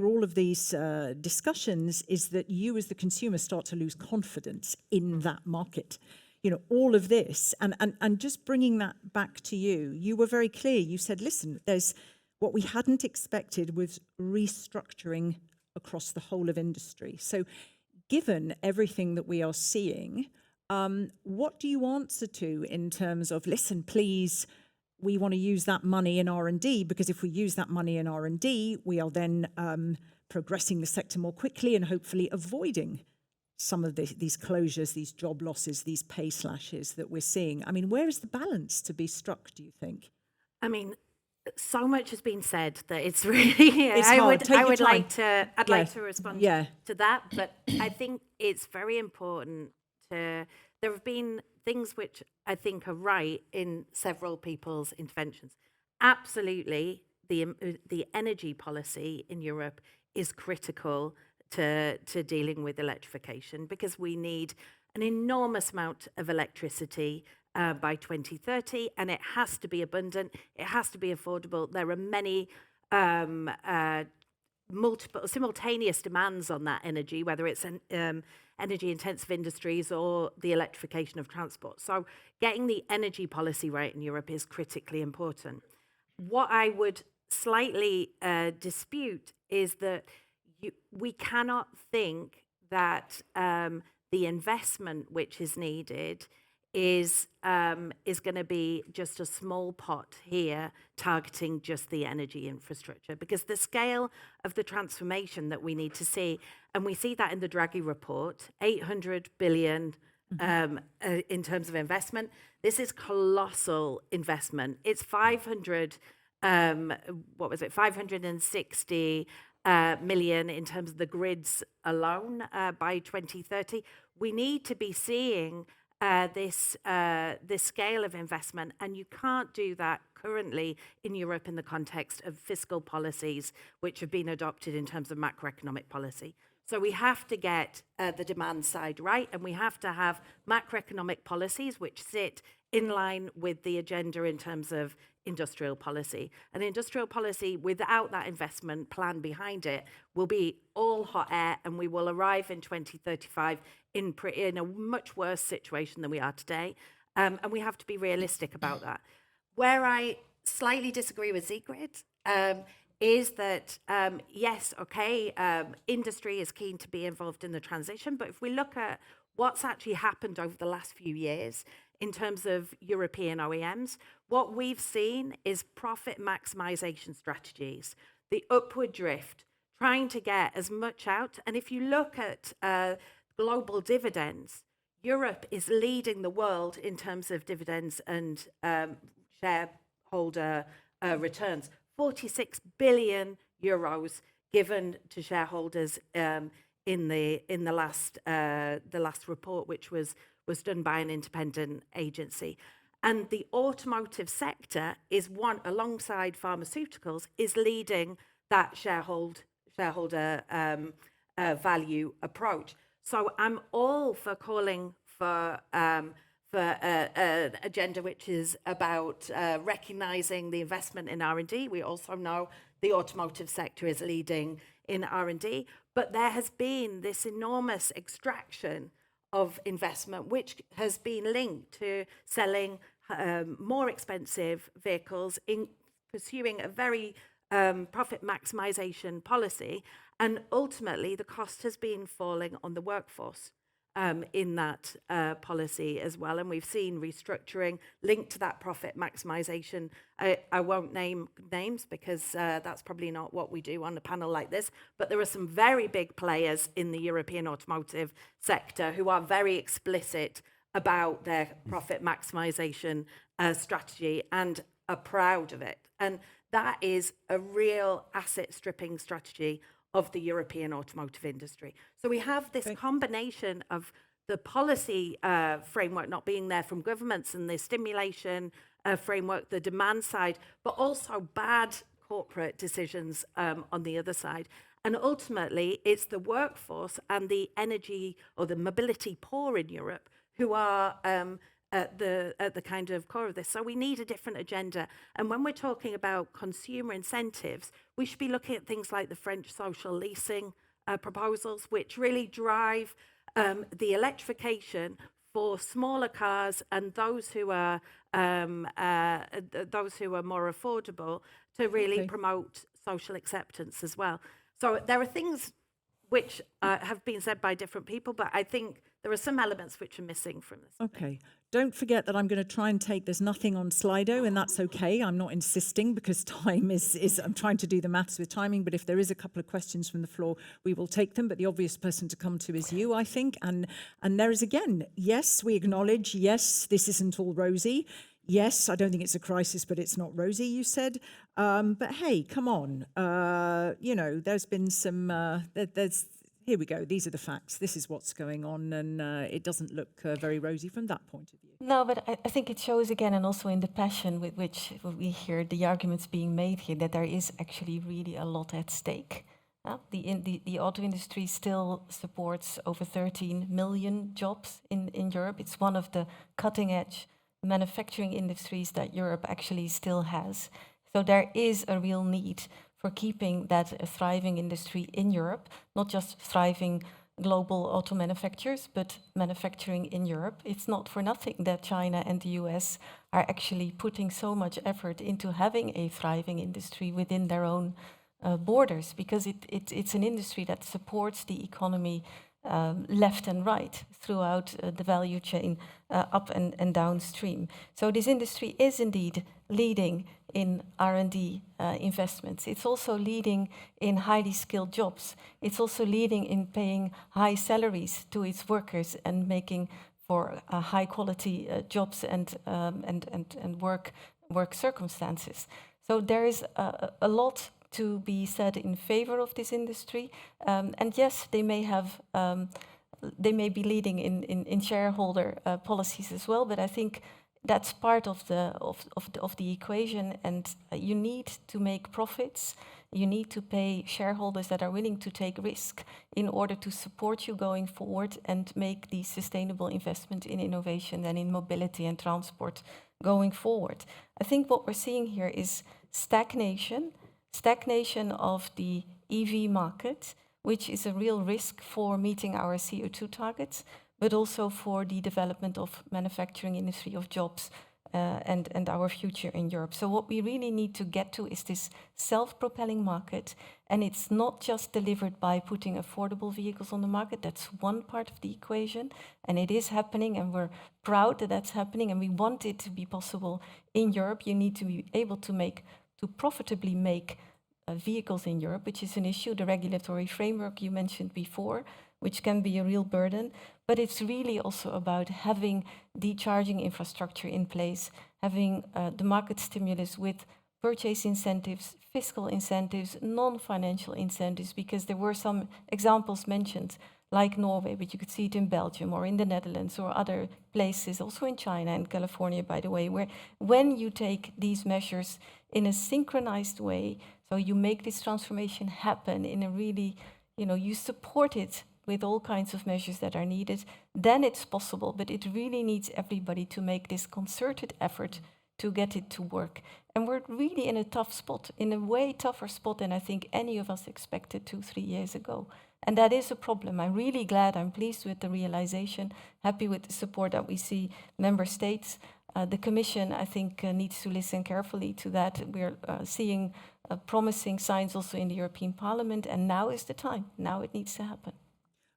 all of these discussions is that you as the consumer start to lose confidence in that market. All of this and just bringing that back to you, you were very clear. You said, listen, there's what we hadn't expected was restructuring across the whole of industry. So given everything that we are seeing, what do you answer to in terms of, listen, please, we want to use that money in R&D, because if we use that money in R&D, we are then progressing the sector more quickly and hopefully avoiding some of these closures, these job losses, these pay slashes that we're seeing. Where is the balance to be struck, do you think? I mean, so much has been said that it's really. It's hard. Take your time. I'd like to respond Yeah. to that, but I think it's very important to. There have been things which I think are right in several people's interventions. Absolutely, the energy policy in Europe is critical to dealing with electrification, because we need an enormous amount of electricity by 2030, and it has to be abundant, it has to be affordable. There are many multiple simultaneous demands on that energy, whether it's energy intensive industries or the electrification of transport. So getting the energy policy right in Europe is critically important. What I would slightly dispute is that we cannot think that the investment which is needed is going to be just a small pot here targeting just the energy infrastructure, because the scale of the transformation that we need to see, and we see that in the Draghi report, 800 billion in terms of investment. This is colossal investment. It's 560 million in terms of the grids alone by 2030. We need to be seeing this scale of investment, and you can't do that currently in Europe in the context of fiscal policies which have been adopted in terms of macroeconomic policy. So we have to get the demand side right, and we have to have macroeconomic policies which sit in line with the agenda in terms of industrial policy. And industrial policy without that investment plan behind it will be all hot air, and we will arrive in 2035 in a much worse situation than we are today. And we have to be realistic about that. Where I slightly disagree with Sigrid is that, yes, okay, industry is keen to be involved in the transition, but if we look at what's actually happened over the last few years in terms of European OEMs, what we've seen is profit maximization strategies, the upward drift, trying to get as much out. And if you look at global dividends, Europe is leading the world in terms of dividends and shareholder returns. 46 billion euros given to shareholders in the last report, which was done by an independent agency. And the automotive sector is one, alongside pharmaceuticals, is leading that shareholder value approach. So I'm all for calling for an agenda which is about recognising the investment in R&D. We also know the automotive sector is leading in R&D, but there has been this enormous extraction of investment, which has been linked to selling more expensive vehicles, in pursuing a very profit maximization policy. And ultimately, the cost has been falling on the workforce in that policy as well. And we've seen restructuring linked to that profit maximization. I won't name names because that's probably not what we do on a panel like this, but there are some very big players in the European automotive sector who are very explicit about their profit maximization strategy and are proud of it. And that is a real asset stripping strategy of the European automotive industry. So we have this combination of the policy framework not being there from governments and the stimulation framework, the demand side, but also bad corporate decisions on the other side. And ultimately, it's the workforce and the energy or the mobility poor in Europe who are at the kind of core of this. So we need a different agenda. And when we're talking about consumer incentives, we should be looking at things like the French social leasing proposals, which really drive the electrification for smaller cars and those who are more affordable to really promote social acceptance as well. So there are things which have been said by different people, but I think there are some elements which are missing from this. Okay. Don't forget that I'm going to try and there's nothing on Slido, and that's okay. I'm not insisting because time is I'm trying to do the maths with timing, but if there is a couple of questions from the floor, we will take them. But the obvious person to come to is you, I think. And there is, again, yes, we acknowledge, yes, this isn't all rosy. Yes, I don't think it's a crisis, but it's not rosy, you said. But hey, come on. There's been some, here we go. These are the facts. This is what's going on. And it doesn't look very rosy from that point of view. No, but I think it shows again, and also in the passion with which we hear the arguments being made here, that there is actually really a lot at stake. The auto industry still supports over 13 million jobs in Europe. It's one of the cutting edge manufacturing industries that Europe actually still has. So there is a real need for keeping that a thriving industry in Europe, not just thriving global auto manufacturers, but manufacturing in Europe. It's not for nothing that China and the US are actually putting so much effort into having a thriving industry within their own borders, because it's an industry that supports the economy left and right throughout the value chain, up and downstream. So this industry is indeed leading in R&D investments. It's also leading in highly skilled jobs. It's also leading in paying high salaries to its workers and making for high quality jobs and work circumstances. So there is a lot to be said in favor of this industry, and yes, they may be leading in shareholder policies as well. But I think that's part of the equation, and you need to make profits. You need to pay shareholders that are willing to take risk in order to support you going forward and make the sustainable investment in innovation and in mobility and transport going forward. I think what we're seeing here is stagnation of the EV market, which is a real risk for meeting our CO2 targets, but also for the development of manufacturing industry, of jobs, and our future in Europe. So what we really need to get to is this self-propelling market, and it's not just delivered by putting affordable vehicles on the market. That's one part of the equation, and it is happening, and we're proud that that's happening, and we want it to be possible in Europe. You need to be able to profitably make vehicles in Europe, which is an issue, the regulatory framework you mentioned before, which can be a real burden. But it's really also about having the charging infrastructure in place, having the market stimulus with purchase incentives, fiscal incentives, non-financial incentives, because there were some examples mentioned, like Norway, but you could see it in Belgium or in the Netherlands or other places, also in China and California, by the way, where when you take these measures in a synchronized way, so you make this transformation happen in a really, you support it with all kinds of measures that are needed, then it's possible. But it really needs everybody to make this concerted effort to get it to work. And we're really in a tough spot, in a way tougher spot than I think any of us expected 2-3 years ago. And that is a problem. I'm really glad, I'm pleased with the realization, happy with the support that we see member states. The Commission, I think, needs to listen carefully to that. We're seeing promising signs also in the European Parliament, and now is the time. Now it needs to happen.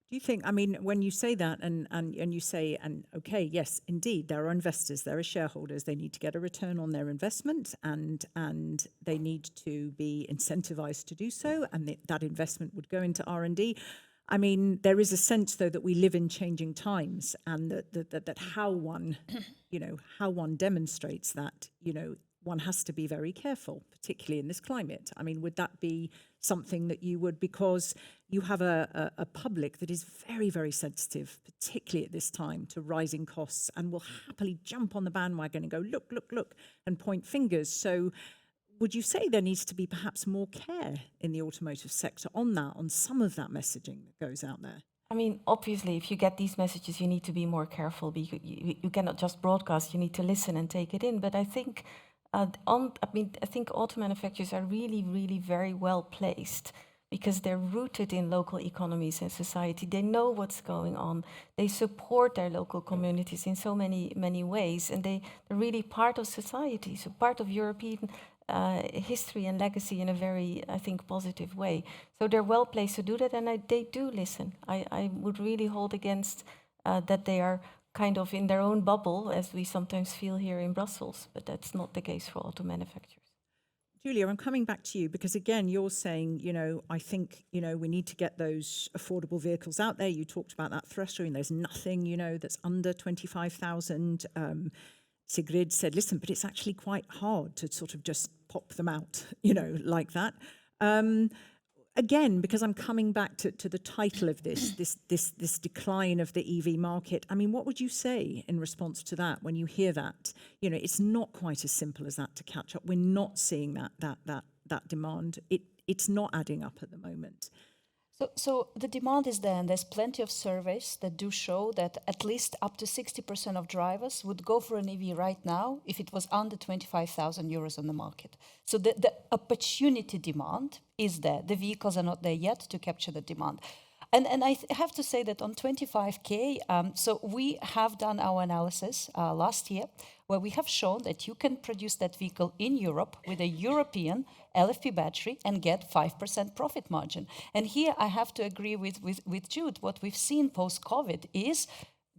Do you think, when you say that and you say, and okay, yes, indeed, there are investors, there are shareholders, they need to get a return on their investment, and they need to be incentivized to do so, and that investment would go into R&D. There is a sense, though, that we live in changing times, and that how one, how one demonstrates that, one has to be very careful, particularly in this climate. Would that be something that you would, because you have a public that is very, very sensitive, particularly at this time, to rising costs, and will happily jump on the bandwagon and go, look, look, look, and point fingers. So would you say there needs to be perhaps more care in the automotive sector on some of that messaging that goes out there? Obviously, if you get these messages, you need to be more careful. You cannot just broadcast, you need to listen and take it in. But I think I think auto manufacturers are really, really very well placed because they're rooted in local economies and society. They know what's going on. They support their local communities in so many ways, and they're really part of society, so part of European history and legacy in a very, I think, positive way. So they're well placed to do that, and they do listen. I would really hold against that they are kind of in their own bubble, as we sometimes feel here in Brussels, but that's not the case for auto manufacturers. Julia, I'm coming back to you because, again, you're saying, I think, we need to get those affordable vehicles out there. You talked about that threshold, and there's nothing, that's under 25,000. Sigrid said, listen, but it's actually quite hard to sort of just pop them out, like that. Again, because I'm coming back to the title of this decline of the EV market. I mean, what would you say in response to that when you hear that? It's not quite as simple as that to catch up. We're not seeing that demand. It's not adding up at the moment. So the demand is there, and there's plenty of surveys that do show that at least up to 60% of drivers would go for an EV right now if it was under 25,000 euros on the market. So the opportunity demand is there. The vehicles are not there yet to capture the demand. And I have to say that on 25K, so we have done our analysis last year, where we have shown that you can produce that vehicle in Europe with a European LFP battery and get 5% profit margin. And here I have to agree with Jude. What we've seen post-COVID is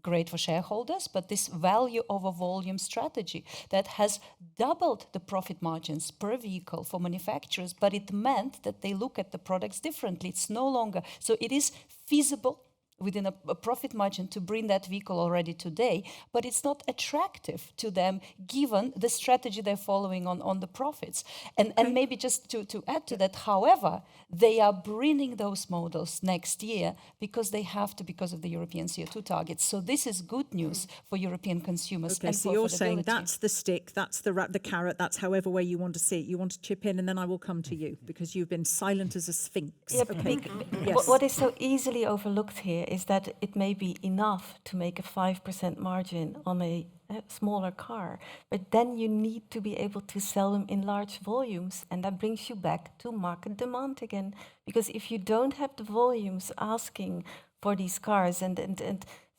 great for shareholders, but this value over volume strategy that has doubled the profit margins per vehicle for manufacturers, but it meant that they look at the products differently. It's no longer, so it is feasible within a profit margin to bring that vehicle already today, but it's not attractive to them given the strategy they're following on the profits. And maybe just to add to that, however, they are bringing those models next year because they have to, because of the European CO2 targets. So this is good news for European consumers. Okay, and so for you're saying affordability. that's the stick, that's the carrot, that's however way you want to see it. You want to chip in, and then I will come to you because you've been silent as a sphinx. Yeah, Okay. Yes. What is so easily overlooked here is that it may be enough to make a 5% margin on a smaller car, but then you need to be able to sell them in large volumes, and that brings you back to market demand again. Because if you don't have the volumes asking for these cars, and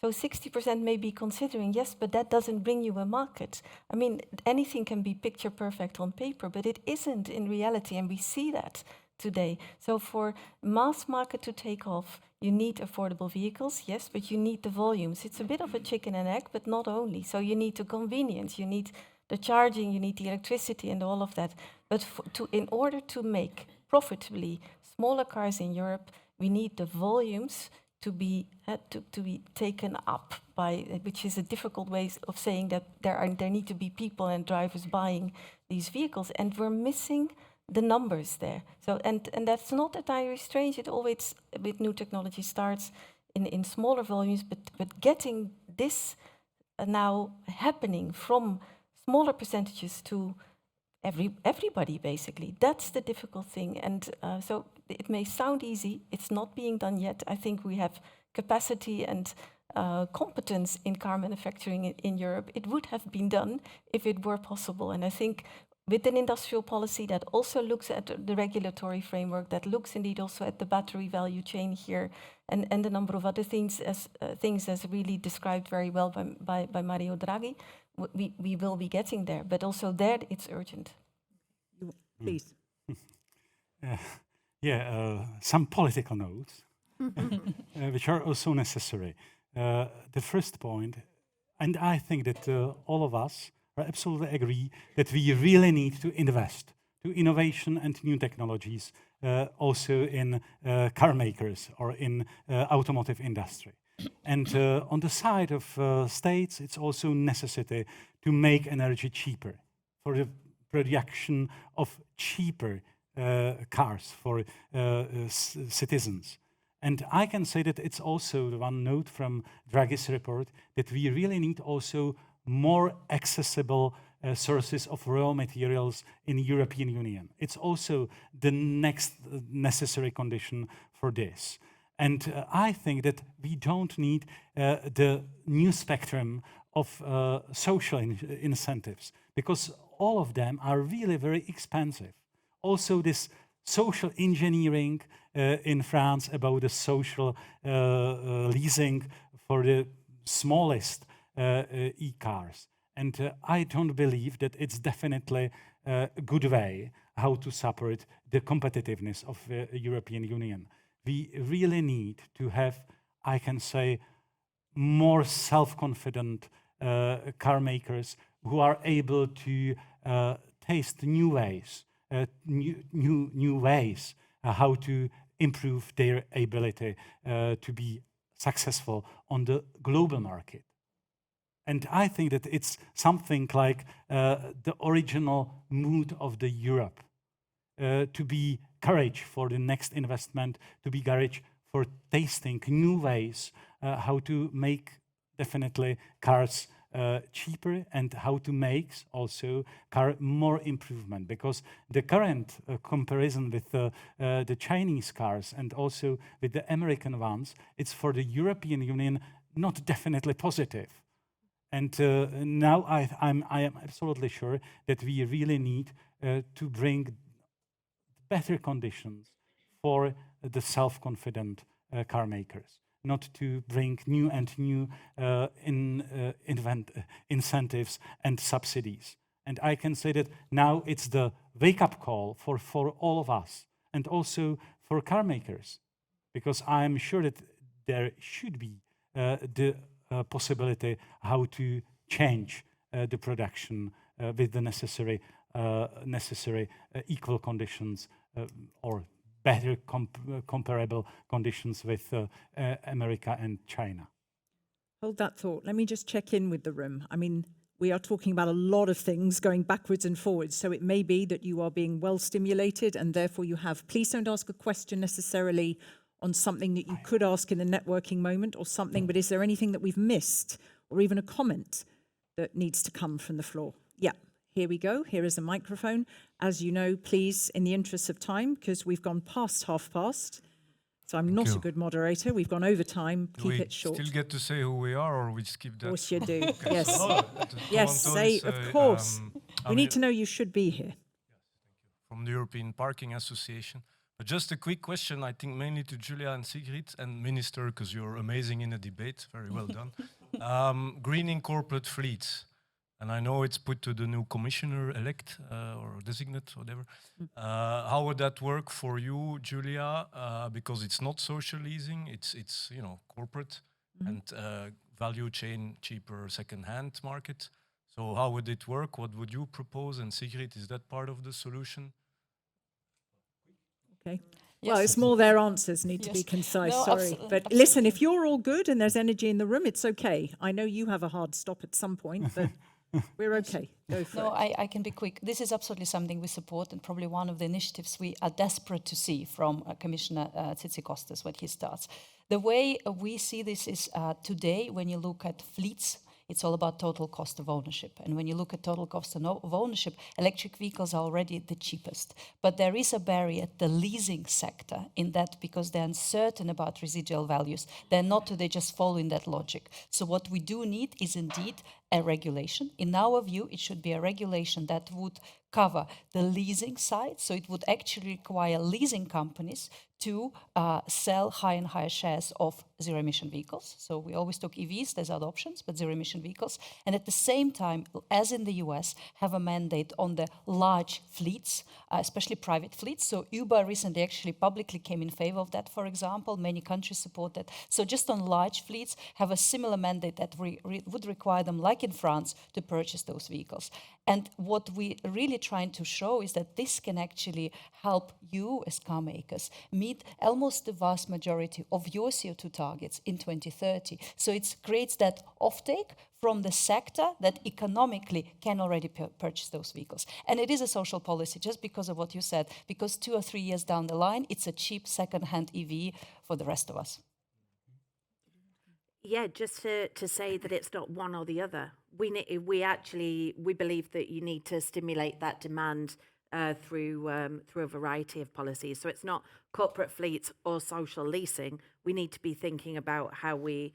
so 60% may be considering, yes, but that doesn't bring you a market. I mean, anything can be picture perfect on paper, but it isn't in reality, and we see that today. So for mass market to take off, you need affordable vehicles, yes, but you need the volumes. It's a bit of a chicken and egg, but not only. So you need the convenience, you need the charging, you need the electricity and all of that. But in order to make profitably smaller cars in Europe, we need the volumes to be taken up by, which is a difficult way of saying that there need to be people and drivers buying these vehicles, and we're missing the numbers there. So and that's not entirely strange. It always with new technology starts in smaller volumes, but getting this now happening from smaller percentages to everybody basically, that's the difficult thing. And so it may sound easy, it's not being done yet. I think we have capacity and competence in car manufacturing in Europe. It would have been done if it were possible. And I think with an industrial policy that also looks at the regulatory framework, that looks indeed also at the battery value chain here, and a number of other things as really described very well by Mario Draghi, we will be getting there. But also there, it's urgent. Please. Some political notes, which are also necessary. The first point, and I think that all of us absolutely agree that we really need to invest to innovation and new technologies, also in car makers or in automotive industry. And on the side of states, it's also necessary to make energy cheaper for the production of cheaper cars for citizens. And I can say that it's also the one note from Draghi's report that we really need also more accessible sources of raw materials in the European Union. It's also the next necessary condition for this. And I think that we don't need the new spectrum of social incentives, because all of them are really very expensive. Also this social engineering in France about the social leasing for the smallest e-cars. And I don't believe that it's definitely a good way how to support the competitiveness of the European Union. We really need to have, I can say, more self-confident car makers who are able to taste new ways, new ways how to improve their ability to be successful on the global market. And I think that it's something like the original mood of the Europe, to be courage for the next investment, to be courage for tasting new ways, how to make definitely cars cheaper and how to make also car more improvement, because the current comparison with the Chinese cars and also with the American ones, it's for the European Union not definitely positive. And now I am absolutely sure that we really need to bring better conditions for the self-confident car makers, not to bring new and new incentives and subsidies. And I can say that now it's the wake-up call for all of us, and also for car makers, because I'm sure that there should be the possibility how to change the production with the necessary equal conditions or better comparable conditions with America and China. Hold that thought. Let me just check in with the room. I mean, we are talking about a lot of things going backwards and forwards. So it may be that you are being well stimulated and therefore you have, please don't ask a question necessarily on something that you could ask in a networking moment or something, but is there anything that we've missed or even a comment that needs to come from the floor? Yeah, here we go. Here is a microphone. As you know, please, in the interest of time, because we've gone past 1:30, so I'm not a good moderator. We've gone over time. Keep it short. Still get to say who we are, or we skip that? Of course you do. Okay, Yes. so, Yes, say, of course. We need to know you should be here. From the European Parking Association. But just a quick question, I think mainly to Julia and Sigrid and Minister, because you're amazing in a debate, very well done. Greening corporate fleets. And I know it's put to the new commissioner-elect or designate, whatever. How would that work for you, Julia? Because it's not social leasing, it's corporate and value chain, cheaper second-hand market. So how would it work? What would you propose? And Sigrid, is that part of the solution? Okay. Yes. Well, it's more their answers need to be Yes. concise, No, sorry. But listen, if you're all good and there's energy in the room, it's okay. I know you have a hard stop at some point, but we're okay. Go for it. I can be quick. This is absolutely something we support and probably one of the initiatives we are desperate to see from Commissioner Tzitzikostas when he starts. The way we see this is today, when you look at fleets, it's all about total cost of ownership. And when you look at total cost of ownership, electric vehicles are already the cheapest. But there is a barrier, the leasing sector, in that because they're uncertain about residual values. They just follow in that logic. So what we do need is indeed a regulation. In our view, it should be a regulation that would cover the leasing side. So it would actually require leasing companies to sell higher and higher shares of zero-emission vehicles. So we always talk EVs, there's other options, but zero-emission vehicles. And at the same time, as in the US, have a mandate on the large fleets, especially private fleets. So Uber recently actually publicly came in favor of that, for example. Many countries support that. So just on large fleets, have a similar mandate that would require them, like in France, to purchase those vehicles. And what we really trying to show is that this can actually help you as car makers meet almost the vast majority of your CO2 targets in 2030. So it creates that offtake from the sector that economically can already purchase those vehicles. And it is a social policy, just because of what you said, because 2 or 3 years down the line, it's a cheap second-hand EV for the rest of us. Yeah, just to say that it's not one or the other. We believe that you need to stimulate that demand through a variety of policies. So it's not corporate fleets or social leasing. We need to be thinking about how we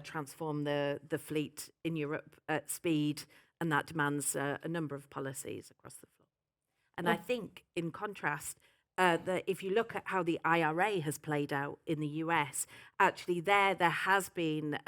transform the fleet in Europe at speed, and that demands a number of policies across the floor. And I think, in contrast, that if you look at how the IRA has played out in the US, actually there has been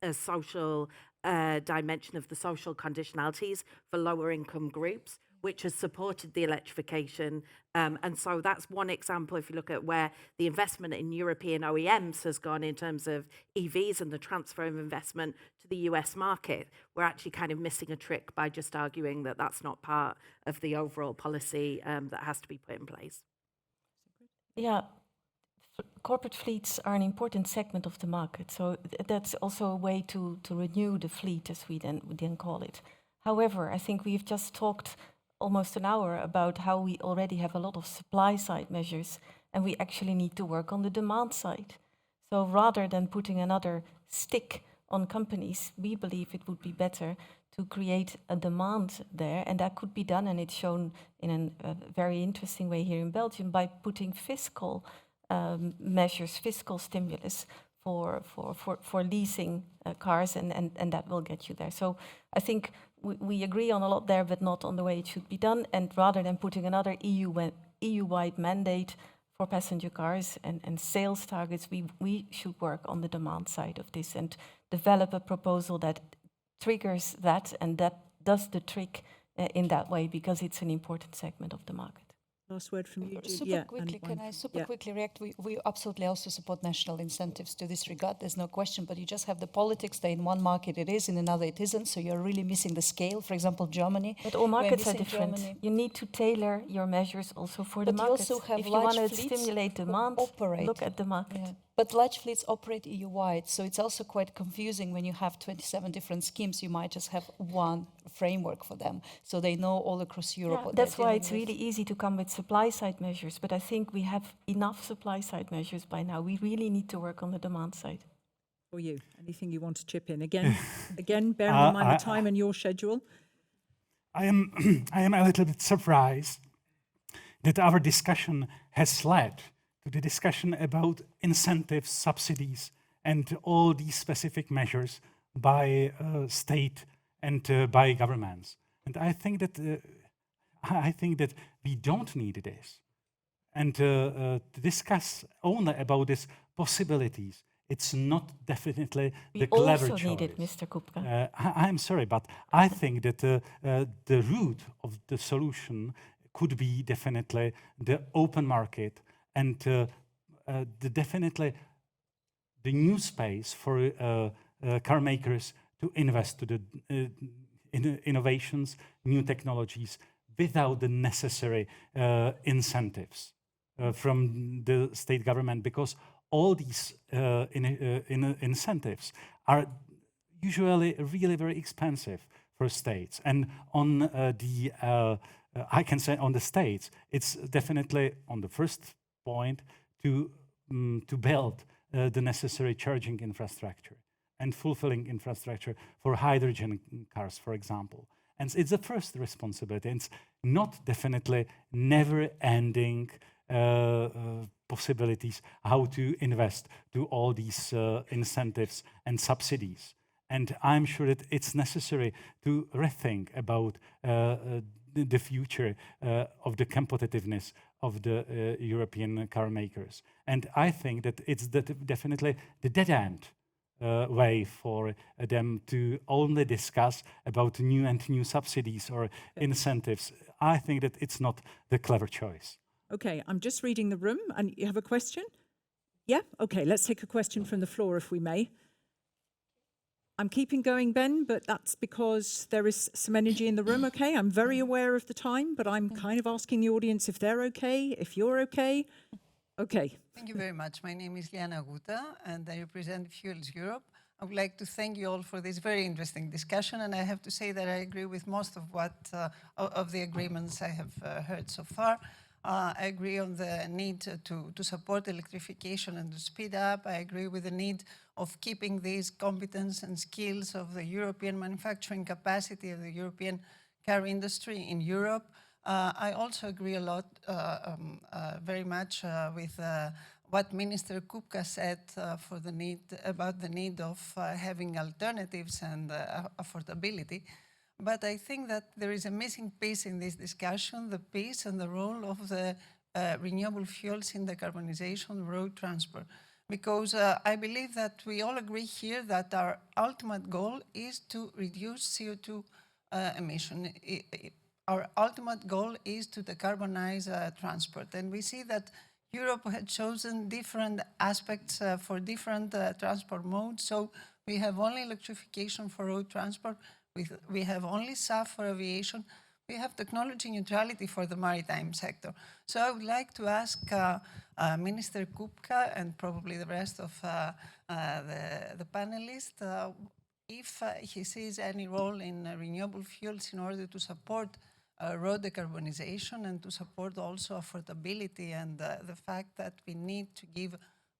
a social dimension of the social conditionalities for lower income groups, which has supported the electrification. And so that's one example. If you look at where the investment in European OEMs has gone in terms of EVs and the transfer of investment to the US market, we're actually kind of missing a trick by just arguing that that's not part of the overall policy that has to be put in place. Yeah, corporate fleets are an important segment of the market. So that's also a way to renew the fleet, as we then call it. However, I think we've just talked almost an hour about how we already have a lot of supply side measures, and we actually need to work on the demand side. So rather than putting another stick on companies, we believe it would be better to create a demand there, and that could be done, and it's shown in a very interesting way here in Belgium, by putting fiscal measures, fiscal stimulus for leasing cars, and that will get you there. So I think we agree on a lot there, but not on the way it should be done, and rather than putting another EU-wide mandate for passenger cars and sales targets, we should work on the demand side of this and develop a proposal that triggers that and that does the trick in that way, because it's an important segment of the market. Last word from you, Judith. Super quickly, can I quickly react? We absolutely also support national incentives to this regard, there's no question, but you just have the politics that in one market it is, in another it isn't, so you're really missing the scale. For example, Germany. But all markets are different. Germany. You need to tailor your measures also for the markets. You also have if you want to stimulate demand, look at the market. Yeah. But large fleets operate EU-wide, so it's also quite confusing when you have 27 different schemes. You might just have one framework for them, so they know all across Europe. Yeah, that's why it's really easy to come with supply-side measures, but I think we have enough supply-side measures by now. We really need to work on the demand side. For you, anything you want to chip in? Again, bearing in mind the time and your schedule. I am a little bit surprised that our discussion has led to the discussion about incentives, subsidies, and all these specific measures by state and by governments. And I think that we don't need this. And to discuss only about these possibilities, it's not definitely the clever choice. We also need it, Mr. Kupka. I'm sorry, but I think that the root of the solution could be definitely the open market and definitely the new space for car makers to invest to the innovations, new technologies, without the necessary incentives from the state government, because all these incentives are usually really very expensive for states. And on I can say on the states, it's definitely on the first point to build the necessary charging infrastructure and fulfilling infrastructure for hydrogen cars, for example. And it's the first responsibility. It's not definitely never-ending possibilities how to invest to all these incentives and subsidies. And I'm sure that it's necessary to rethink about the future of the competitiveness of the European car makers. And I think that it's definitely the dead end way for them to only discuss about new subsidies or incentives. I think that it's not the clever choice. Okay, I'm just reading the room, and you have a question? Yeah? Okay, let's take a question from the floor, if we may. I'm keeping going, Ben, but that's because there is some energy in the room, okay? I'm very aware of the time, but I'm kind of asking the audience if they're okay, if you're okay. Okay. Thank you very much. My name is Liana Guta, and I represent Fuels Europe. I would like to thank you all for this very interesting discussion, and I have to say that I agree with most of of the agreements I have heard so far. I agree on the need to support electrification and to speed up. I agree with the need of keeping these competence and skills of the European manufacturing capacity of the European car industry in Europe. I also agree a lot, very much with what Minister Kupka said about the need of having alternatives and affordability. But I think that there is a missing piece in this discussion, the piece and the role of the renewable fuels in decarbonization of road transport. Because I believe that we all agree here that our ultimate goal is to reduce CO2 emission. Our ultimate goal is to decarbonize transport. And we see that Europe had chosen different aspects for different transport modes. So we have only electrification for road transport. We have only SAF for aviation, we have technology neutrality for the maritime sector. So I would like to ask Minister Kupka and probably the rest of the panelists if he sees any role in renewable fuels in order to support road decarbonization and to support also affordability and the fact that we need to give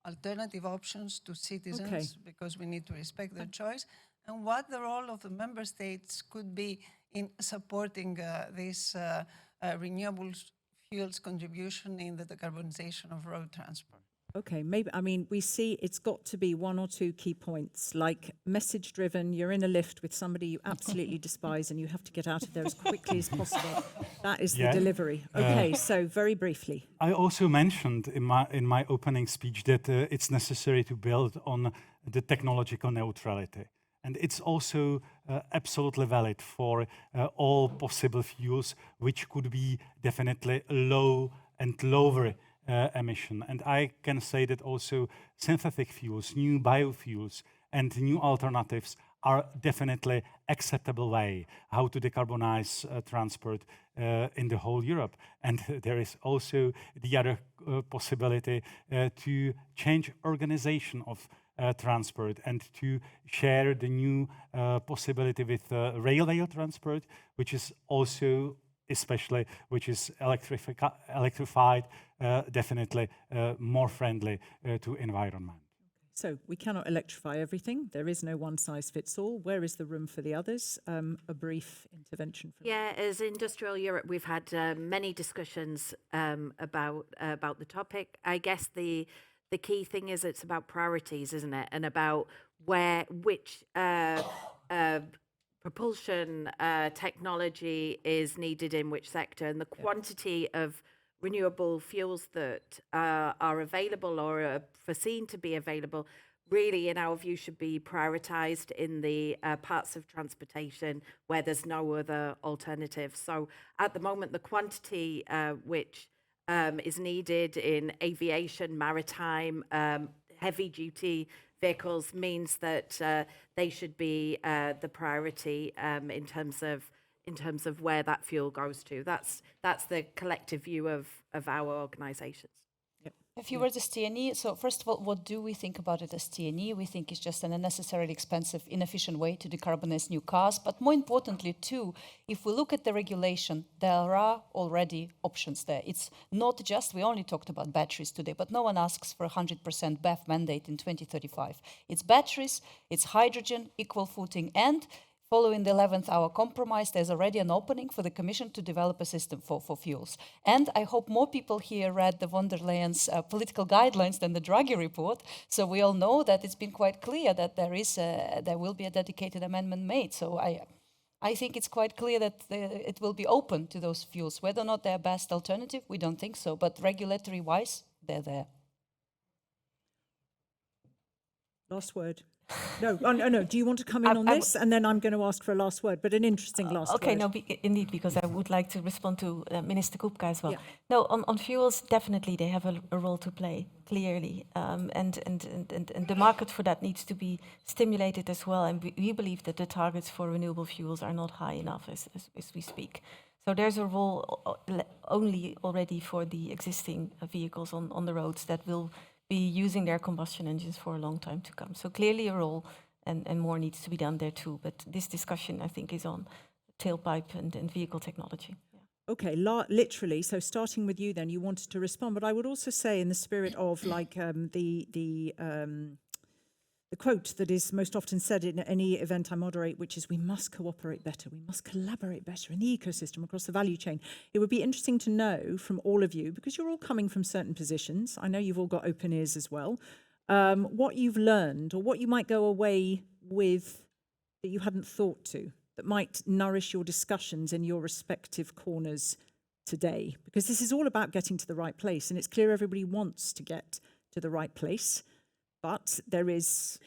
alternative options to citizens because we need to respect their choice, and what the role of the member states could be in supporting this renewable fuels contribution in the decarbonization of road transport. Okay, maybe, I mean, we see it's got to be one or two key points, like message driven, you're in a lift with somebody you absolutely despise and you have to get out of there as quickly as possible. That is the delivery. Okay, so very briefly. I also mentioned in my opening speech that it's necessary to build on the technological neutrality. And it's also absolutely valid for all possible fuels, which could be definitely low and lower emission. And I can say that also synthetic fuels, new biofuels, and new alternatives are definitely acceptable way how to decarbonize transport in the whole Europe. And there is also the other possibility to change organization of transport and to share the new possibility with railway transport, which is also especially which is electrified, definitely more friendly to environment. So we cannot electrify everything. There is no one size fits all. Where is the room for the others? A brief intervention. Yeah, as Industrial Europe, we've had many discussions about the topic. I guess the key thing is it's about priorities, isn't it? And about which propulsion technology is needed in which sector, and the quantity of renewable fuels that are available or are foreseen to be available really, in our view, should be prioritized in the parts of transportation where there's no other alternative. So at the moment, the quantity which is needed in aviation, maritime, heavy-duty vehicles means that they should be the priority in terms of where that fuel goes to. That's the collective view of our organisations. A few words as TNE. So first of all, what do we think about it as TNE? We think it's just an unnecessarily expensive, inefficient way to decarbonize new cars. But more importantly, too, if we look at the regulation, there are already options there. It's not just, we only talked about batteries today, but no one asks for a 100% BEV mandate in 2035. It's batteries, it's hydrogen, equal footing, and following the 11th hour compromise, there's already an opening for the Commission to develop a system for fuels. And I hope more people here read the von der Leyen's political guidelines than the Draghi report. So we all know that it's been quite clear that there will be a dedicated amendment made. So I think it's quite clear that it will be open to those fuels. Whether or not they're best alternative, we don't think so. But regulatory-wise, they're there. Last word. No, no. Do you want to come in on this? And then I'm going to ask for a last word, but an interesting last word. Okay, no, indeed, because I would like to respond to Minister Kupka as well. Yeah. No, on fuels, definitely they have a role to play, clearly. And the market for that needs to be stimulated as well. And we believe that the targets for renewable fuels are not high enough as we speak. So there's a role only already for the existing vehicles on the roads that will be using their combustion engines for a long time to come. So clearly a role, and more needs to be done there too. But this discussion, I think, is on tailpipe and vehicle technology. Yeah. Okay, literally. So starting with you, then you wanted to respond, but I would also say, in the spirit of like the quote that is most often said in any event I moderate, which is, we must cooperate better, we must collaborate better in the ecosystem across the value chain. It would be interesting to know from all of you, because you're all coming from certain positions, I know you've all got open ears as well, what you've learned or what you might go away with that you hadn't thought to, that might nourish your discussions in your respective corners today. Because this is all about getting to the right place, and it's clear everybody wants to get to the right place. But there is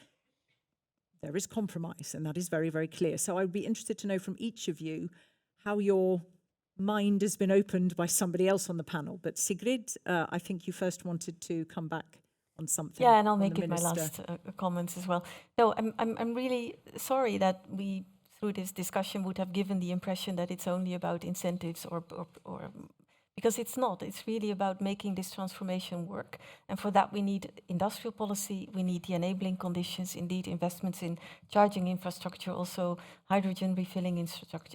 compromise, and that is very, very clear. So I would be interested to know from each of you how your mind has been opened by somebody else on the panel. But Sigrid, I think you first wanted to come back on something. Yeah, and I'll make it my last comments as well. No, I'm really sorry that we through this discussion would have given the impression that it's only about incentives or because it's not. It's really about making this transformation work. And for that, we need industrial policy, we need the enabling conditions, indeed investments in charging infrastructure, also hydrogen refilling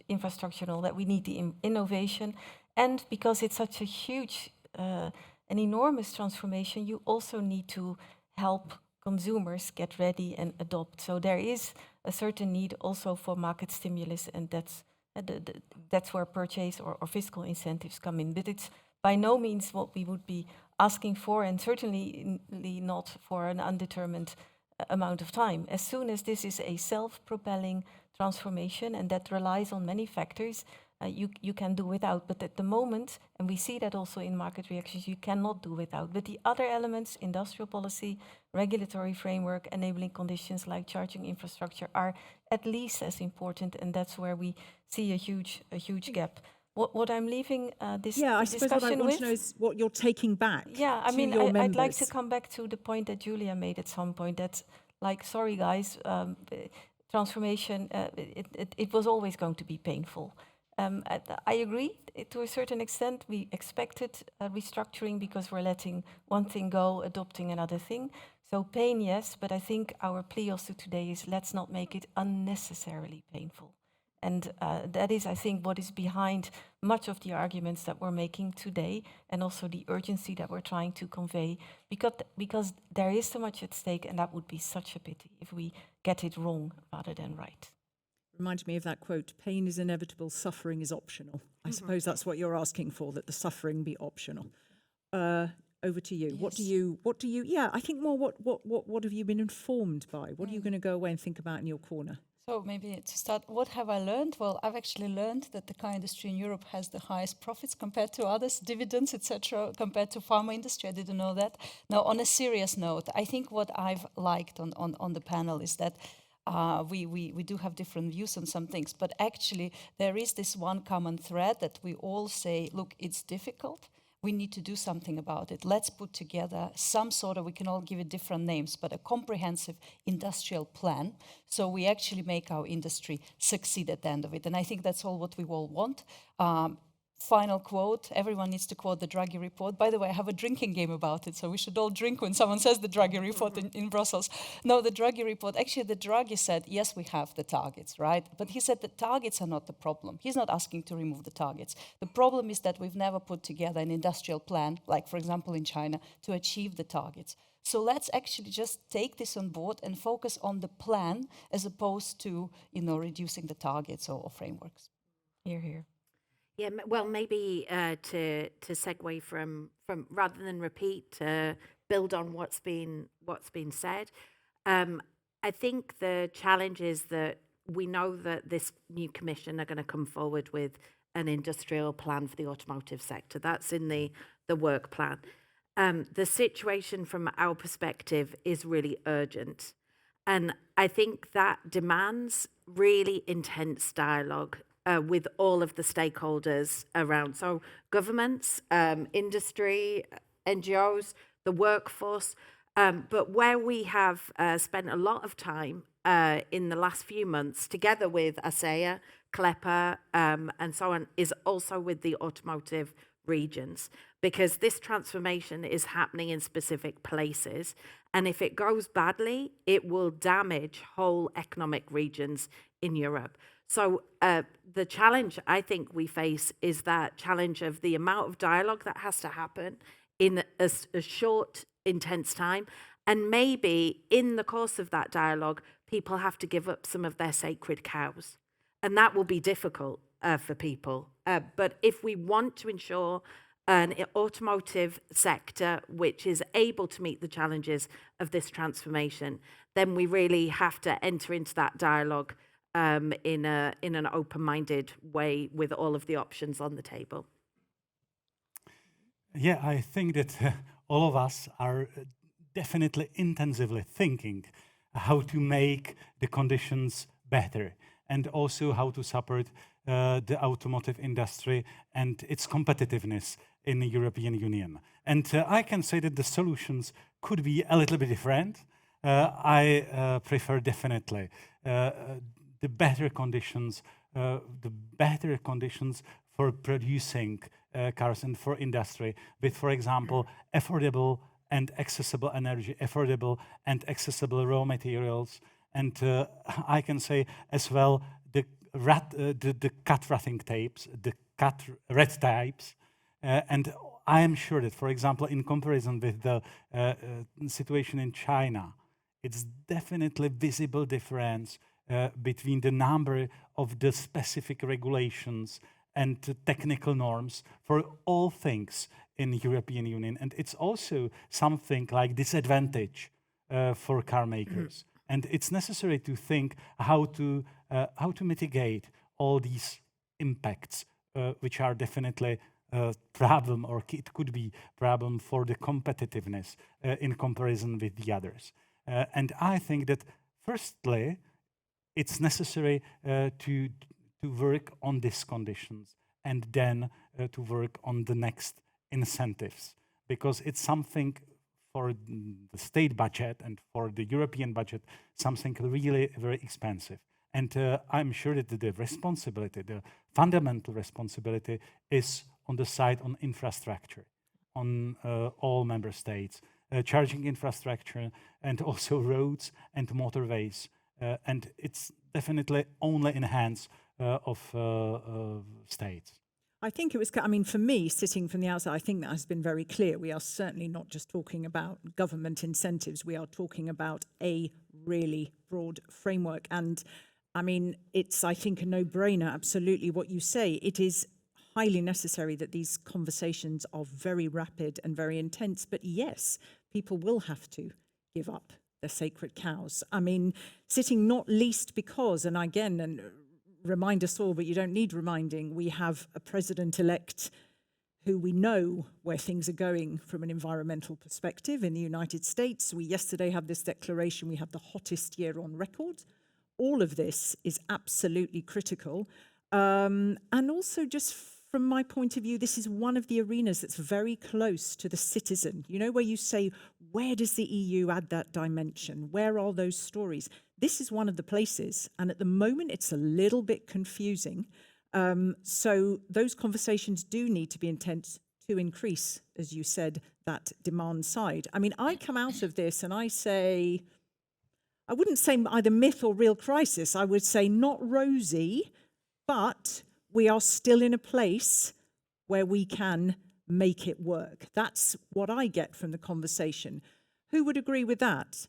infrastructure, and all that. We need the innovation. And because it's such a huge, an enormous transformation, you also need to help consumers get ready and adopt. So there is a certain need also for market stimulus, and that's where purchase or fiscal incentives come in. But it's by no means what we would be asking for, and certainly not for an undetermined amount of time. As soon as this is a self-propelling transformation, and that relies on many factors, you can do without. But at the moment, and we see that also in market reactions, you cannot do without. But the other elements, industrial policy, regulatory framework, enabling conditions like charging infrastructure, are at least as important, and that's where we see a huge gap. What I'm leaving this I suppose what I want to know is what you're taking back. Yeah, I mean, your I'd like to members. come back to the point that Julia made at some point. That's like, sorry guys, transformation. It was always going to be painful. I agree to a certain extent. We expected restructuring because we're letting one thing go, adopting another thing. So pain, yes, but I think our plea also today is let's not make it unnecessarily painful. And that is, I think, what is behind much of the arguments that we're making today, and also the urgency that we're trying to convey, because there is so much at stake, and that would be such a pity if we get it wrong rather than right. Reminds me of that quote, pain is inevitable, suffering is optional. I suppose that's what you're asking for, that the suffering be optional. Over to you. Yes. What do you, I think more what have you been informed by? What are you going to go away and think about in your corner? So maybe to start, what have I learned? Well, I've actually learned that the car industry in Europe has the highest profits compared to others, dividends, etc., compared to pharma industry. I didn't know that. Now, on a serious note, I think what I've liked on the panel is that we do have different views on some things, but actually there is this one common thread that we all say, look, it's difficult. We need to do something about it. Let's put together some sort of, we can all give it different names, but a comprehensive industrial plan. So we actually make our industry succeed at the end of it. And I think that's all what we all want. Final quote, everyone needs to quote the Draghi report. By the way, I have a drinking game about it, so we should all drink when someone says the Draghi report in Brussels. No, the Draghi report, actually the Draghi said, yes, we have the targets, right? But he said the targets are not the problem. He's not asking to remove the targets. The problem is that we've never put together an industrial plan, like for example in China, to achieve the targets. So let's actually just take this on board and focus on the plan as opposed to, reducing the targets or frameworks. Here. Yeah, well, maybe to segue from rather than repeat, to build on what's been said. I think the challenge is that we know that this new commission are going to come forward with an industrial plan for the automotive sector. That's in the work plan. The situation from our perspective is really urgent. And I think that demands really intense dialogue with all of the stakeholders around. So governments, industry, NGOs, the workforce. But where we have spent a lot of time in the last few months together with ACEA, CLEPA, and so on, is also with the automotive regions, because this transformation is happening in specific places. And if it goes badly, it will damage whole economic regions in Europe. So the challenge I think we face is that challenge of the amount of dialogue that has to happen in a short, intense time. And maybe in the course of that dialogue, people have to give up some of their sacred cows. And that will be difficult for people. But if we want to ensure an automotive sector which is able to meet the challenges of this transformation, then we really have to enter into that dialogue in an open-minded way with all of the options on the table. Yeah, I think that all of us are definitely intensively thinking how to make the conditions better, and also how to support the automotive industry and its competitiveness in the European Union. And I can say that the solutions could be a little bit different. I prefer definitely the the better conditions for producing cars and for industry with, for example, affordable and accessible energy, affordable and accessible raw materials, and I can say as well the cut roughing tapes, the cut red tapes, and I am sure that, for example, in comparison with the situation in China, it's definitely visible difference between the number of the specific regulations and technical norms for all things in the European Union. And it's also something like disadvantage for car makers. And it's necessary to think how to mitigate all these impacts, which are definitely a problem, or it could be problem for the competitiveness in comparison with the others. And I think that firstly, it's necessary to work on these conditions, and then to work on the next incentives, because it's something for the state budget and for the European budget, something really very expensive. And I'm sure that the responsibility, the fundamental responsibility, is on the side on infrastructure, on all member states, charging infrastructure, and also roads and motorways. And it's definitely only in the hands of states. I think it was, I mean, for me, sitting from the outside, I think that has been very clear. We are certainly not just talking about government incentives. We are talking about a really broad framework. And I mean, it's, I think, a no-brainer, absolutely, what you say. It is highly necessary that these conversations are very rapid and very intense. But yes, people will have to give up their sacred cows. I mean, sitting not least because, and again, and remind us all, but you don't need reminding, we have a president-elect who we know where things are going from an environmental perspective in the United States. We yesterday had this declaration, we have the hottest year on record. All of this is absolutely critical. And also, just from my point of view, this is one of the arenas that's very close to the citizen. You know, where you say, where does the EU add that dimension? Where are those stories? This is one of the places, and at the moment it's a little bit confusing. So those conversations do need to be intense to increase, as you said, that demand side. I mean, I come out of this and I say, I wouldn't say either myth or real crisis. I would say not rosy, but we are still in a place where we can make it work. That's what I get from the conversation. Who would agree with that?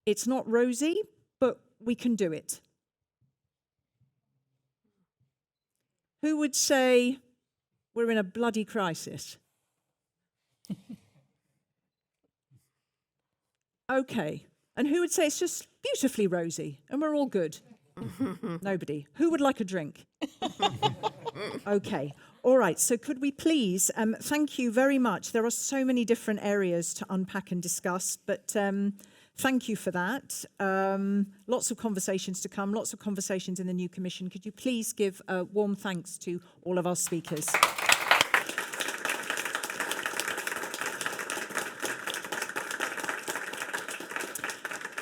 It's not rosy, but we can do it. Who would say we're in a bloody crisis? Okay. And who would say it's just beautifully rosy and we're all good? Nobody. Who would like a drink? Okay. All right. So could we please, thank you very much. There are so many different areas to unpack and discuss, but thank you for that. Lots of conversations to come, lots of conversations in the new Commission. Could you please give a warm thanks to all of our speakers?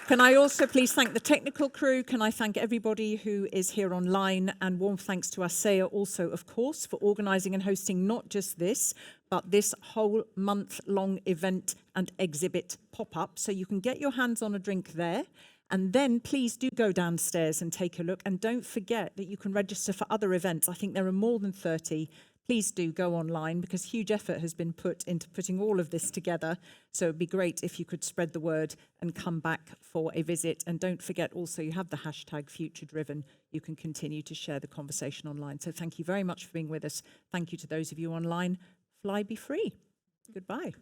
Can I also please thank the technical crew? Can I thank everybody who is here online? And warm thanks to ACEA also, of course, for organising and hosting not just this, but this whole month-long event and exhibit pop-up. So you can get your hands on a drink there. And then please do go downstairs and take a look. And don't forget that you can register for other events. I think there are more than 30. Please do go online, because huge effort has been put into putting all of this together. So it'd be great if you could spread the word and come back for a visit. And don't forget also, you have the hashtag FutureDriven. You can continue to share the conversation online. So thank you very much for being with us. Thank you to those of you online. Fly be free. Goodbye.